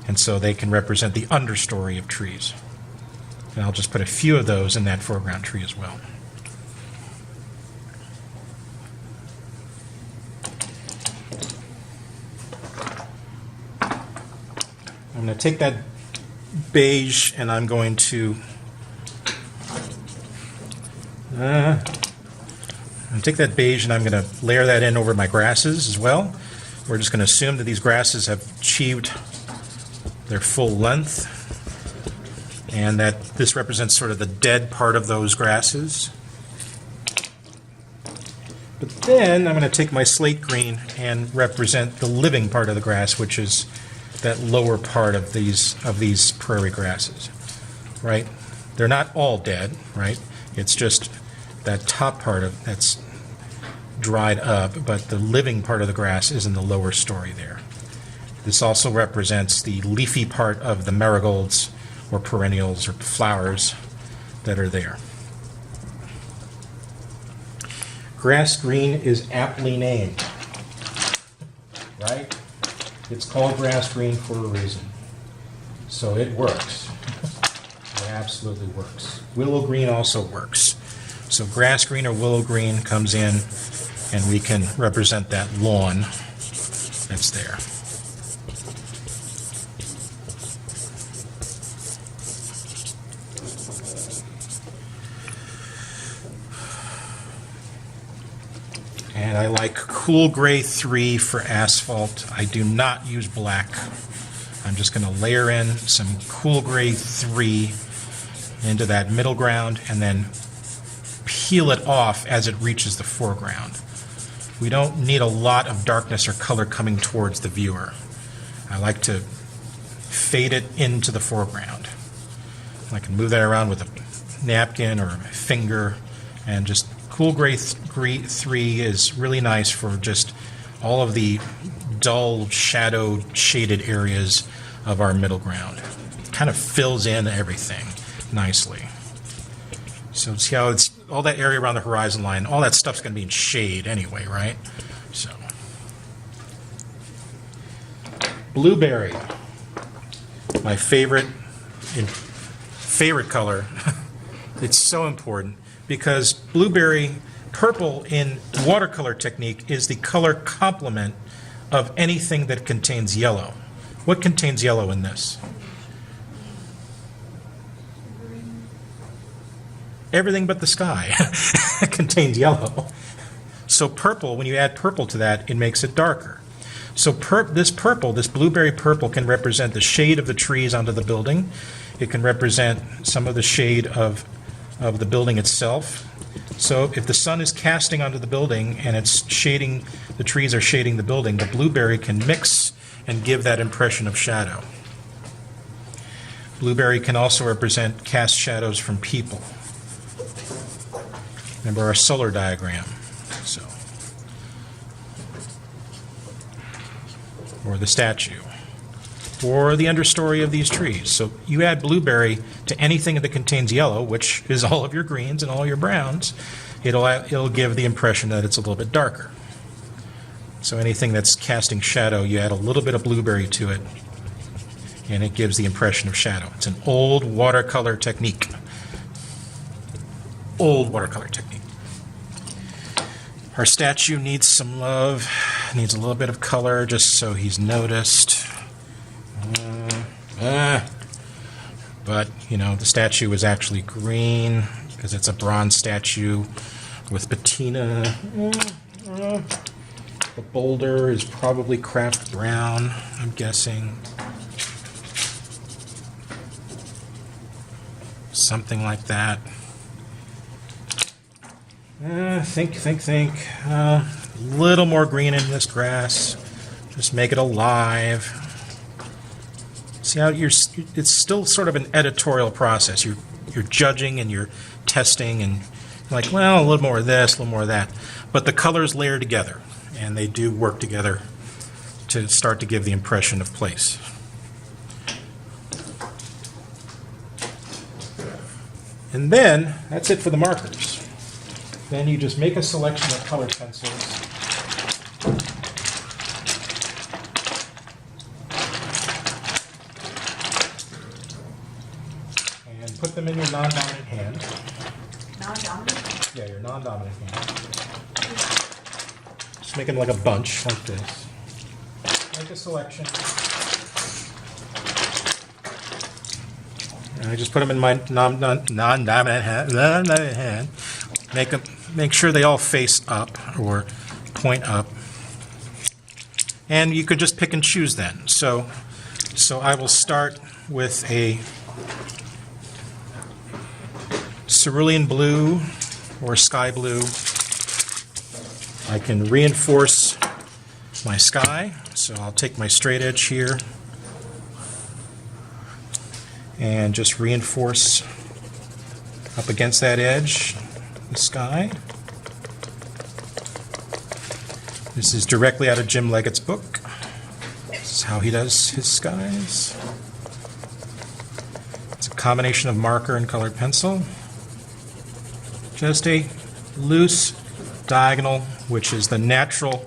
and so they can represent the understory of trees. And I'll just put a few of those in that foreground tree as well. I'm going to take that beige and I'm going to take that beige and I'm going to layer that in over my grasses as well. We're just going to assume that these grasses have achieved their full length and that this represents sort of the dead part of those grasses. But then I'm going to take my slate green and represent the living part of the grass, which is that lower part of these prairie grasses, right? They're not all dead, right? It's just that top part of that's dried up, but the living part of the grass is in the lower story there. This also represents the leafy part of the marigolds or perennials or flowers that are there. Grass green is aptly named, right? It's called grass green for a reason. So it works. It absolutely works. Willow green also works. So grass green or willow green comes in and we can represent that lawn that's there. And I like cool gray 3 for asphalt. I do not use black. I'm just going to layer in some cool gray 3 into that middle ground and then peel it off as it reaches the foreground. We don't need a lot of darkness or color coming towards the viewer. I like to fade it into the foreground. I can move that around with a napkin or a finger, and just cool gray 3 is really nice for just all of the dull, shadowed, shaded areas of our middle ground. It kind of fills in everything nicely. So see how it's all that area around the horizon line, all that stuff's going to be in shade anyway, right? So blueberry, my favorite color. It's so important because blueberry purple in watercolor technique is the color complement of anything that contains yellow. What contains yellow in this? Everything but the sky contains yellow. So purple, when you add purple to that, it makes it darker. So this blueberry purple, can represent the shade of the trees onto the building. It can represent some of the shade of the building itself. So if the sun is casting onto the building and it's shading, the trees are shading the building, the blueberry can mix and give that impression of shadow. Blueberry can also represent cast shadows from people. Remember our solar diagram. So, or the statue, or the understory of these trees. So you add blueberry to anything that contains yellow, which is all of your greens and all your browns, it'll give the impression that it's a little bit darker. So anything that's casting shadow, you add a little bit of blueberry to it, and it gives the impression of shadow. It's an old watercolor technique. Old watercolor technique. Our statue needs some love, needs a little bit of color just so he's noticed. But, you know, the statue is actually green because it's a bronze statue with patina. The boulder is probably craft brown, I'm guessing. Something like that. Think. A little more green in this grass. Just make it alive. See how it's still sort of an editorial process. You're judging and you're testing and you're like, well, a little more of this, a little more of that. But the colors layer together, and they do work together to start to give the impression of place. And then, that's it for the markers. Then you just make a selection of colored pencils. And put them in your non-dominant hand. Non-dominant? Yeah, your non-dominant hand. Just make them like a bunch, like this. Make a selection. And I just put them in my non-dominant hand. Make sure they all face up or point up. And you could just pick and choose then. So I will start with a cerulean blue or sky blue. I can reinforce my sky, so I'll take my straight edge here and just reinforce up against that edge the sky. This is directly out of Jim Leggett's book. This is how he does his skies. It's a combination of marker and colored pencil. Just a loose diagonal, which is the natural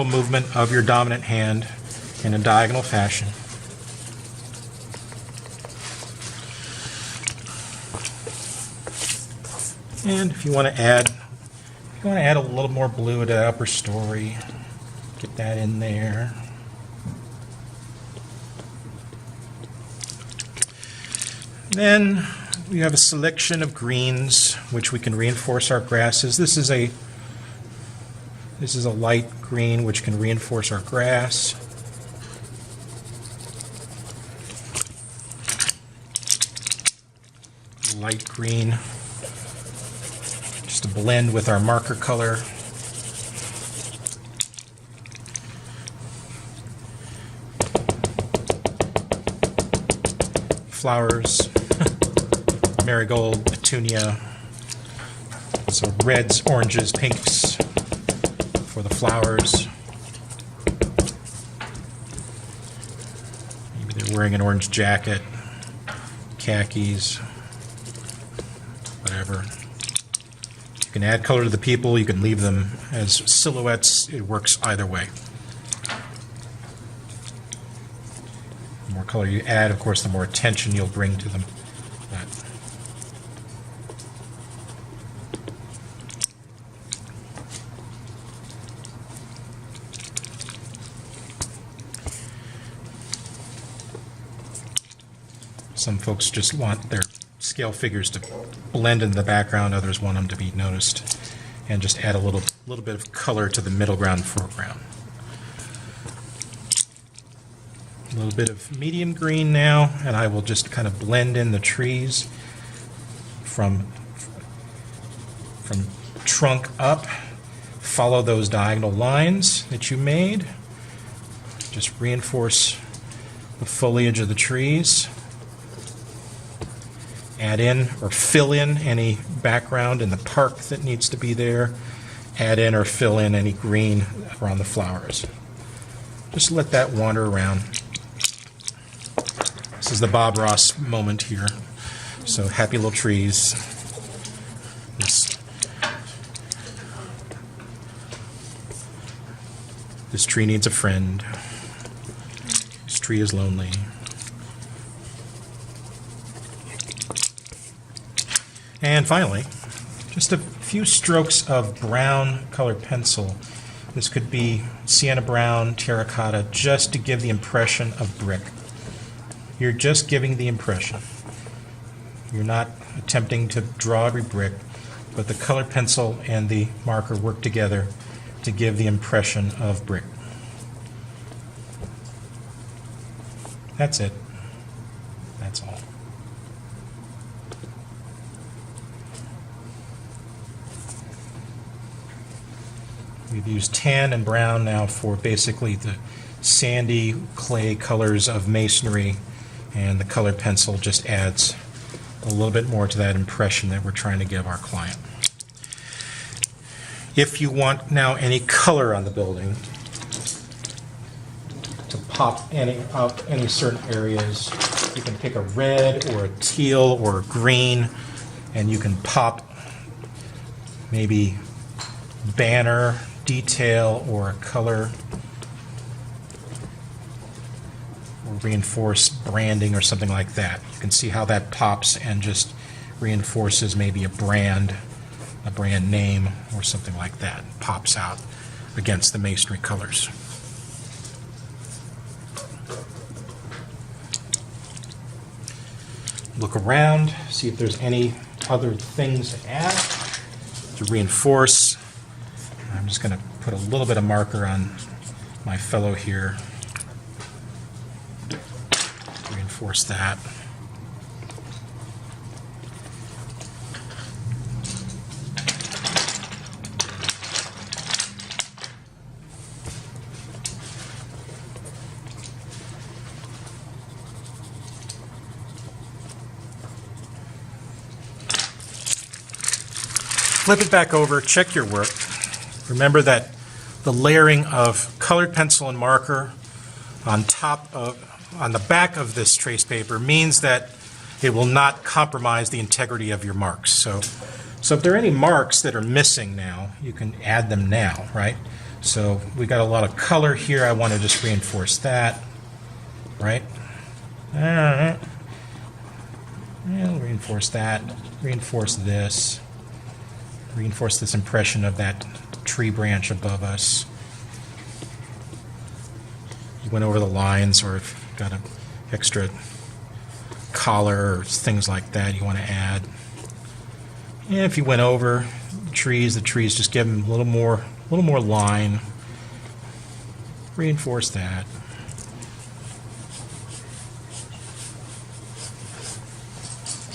movement of your dominant hand in a diagonal fashion. And if you want to add a little more blue to the upper story, get that in there. Then we have a selection of greens which we can reinforce our grasses. This is a light green which can reinforce our grass. Light green, just to blend with our marker color. Flowers, marigold, petunia. So reds, oranges, pinks for the flowers. Maybe they're wearing an orange jacket, khakis, whatever. You can add color to the people, you can leave them as silhouettes. It works either way. The more color you add, of course, the more attention you'll bring to them. Some folks just want their scale figures to blend into the background, others want them to be noticed, and just add a little bit of color to the middle ground, foreground. A little bit of medium green now, and I will just kind of blend in the trees from trunk up. Follow those diagonal lines that you made. Just reinforce the foliage of the trees. Add in or fill in any background in the park that needs to be there. Add in or fill in any green around the flowers. Just let that wander around. This is the Bob Ross moment here. So happy little trees. This tree needs a friend. This tree is lonely. And finally, just a few strokes of brown colored pencil. This could be sienna brown, terracotta, just to give the impression of brick. You're just giving the impression. You're not attempting to draw every brick, but the colored pencil and the marker work together to give the impression of brick. That's it. That's all. We've used tan and brown now for basically the sandy clay colors of masonry, and the colored pencil just adds a little bit more to that impression that we're trying to give our client. If you want now any color on the building to pop any certain areas, you can pick a red or a teal or a green, and you can pop maybe banner detail or a color, or reinforce branding or something like that. You can see how that pops and just reinforces maybe a brand name or something like that. Pops out against the masonry colors. look around, see if there's any other things to add, to reinforce. I'm just going to put a little bit of marker on my fellow here. Reinforce that. Flip it back over, check your work. Remember that the layering of colored pencil and marker on the back of this trace paper means that it will not compromise the integrity of your marks. So if there are any marks that are missing now, you can add them now, right? So we got a lot of color here. I want to just reinforce that, right? All right. And reinforce that. Reinforce this. Reinforce this impression of that tree branch above us. You went over the lines, or if you've got an extra collar or things like that you want to add. And if you went over the trees just give them a little more line. Reinforce that.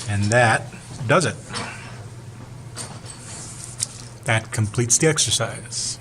And that does it. That completes the exercise.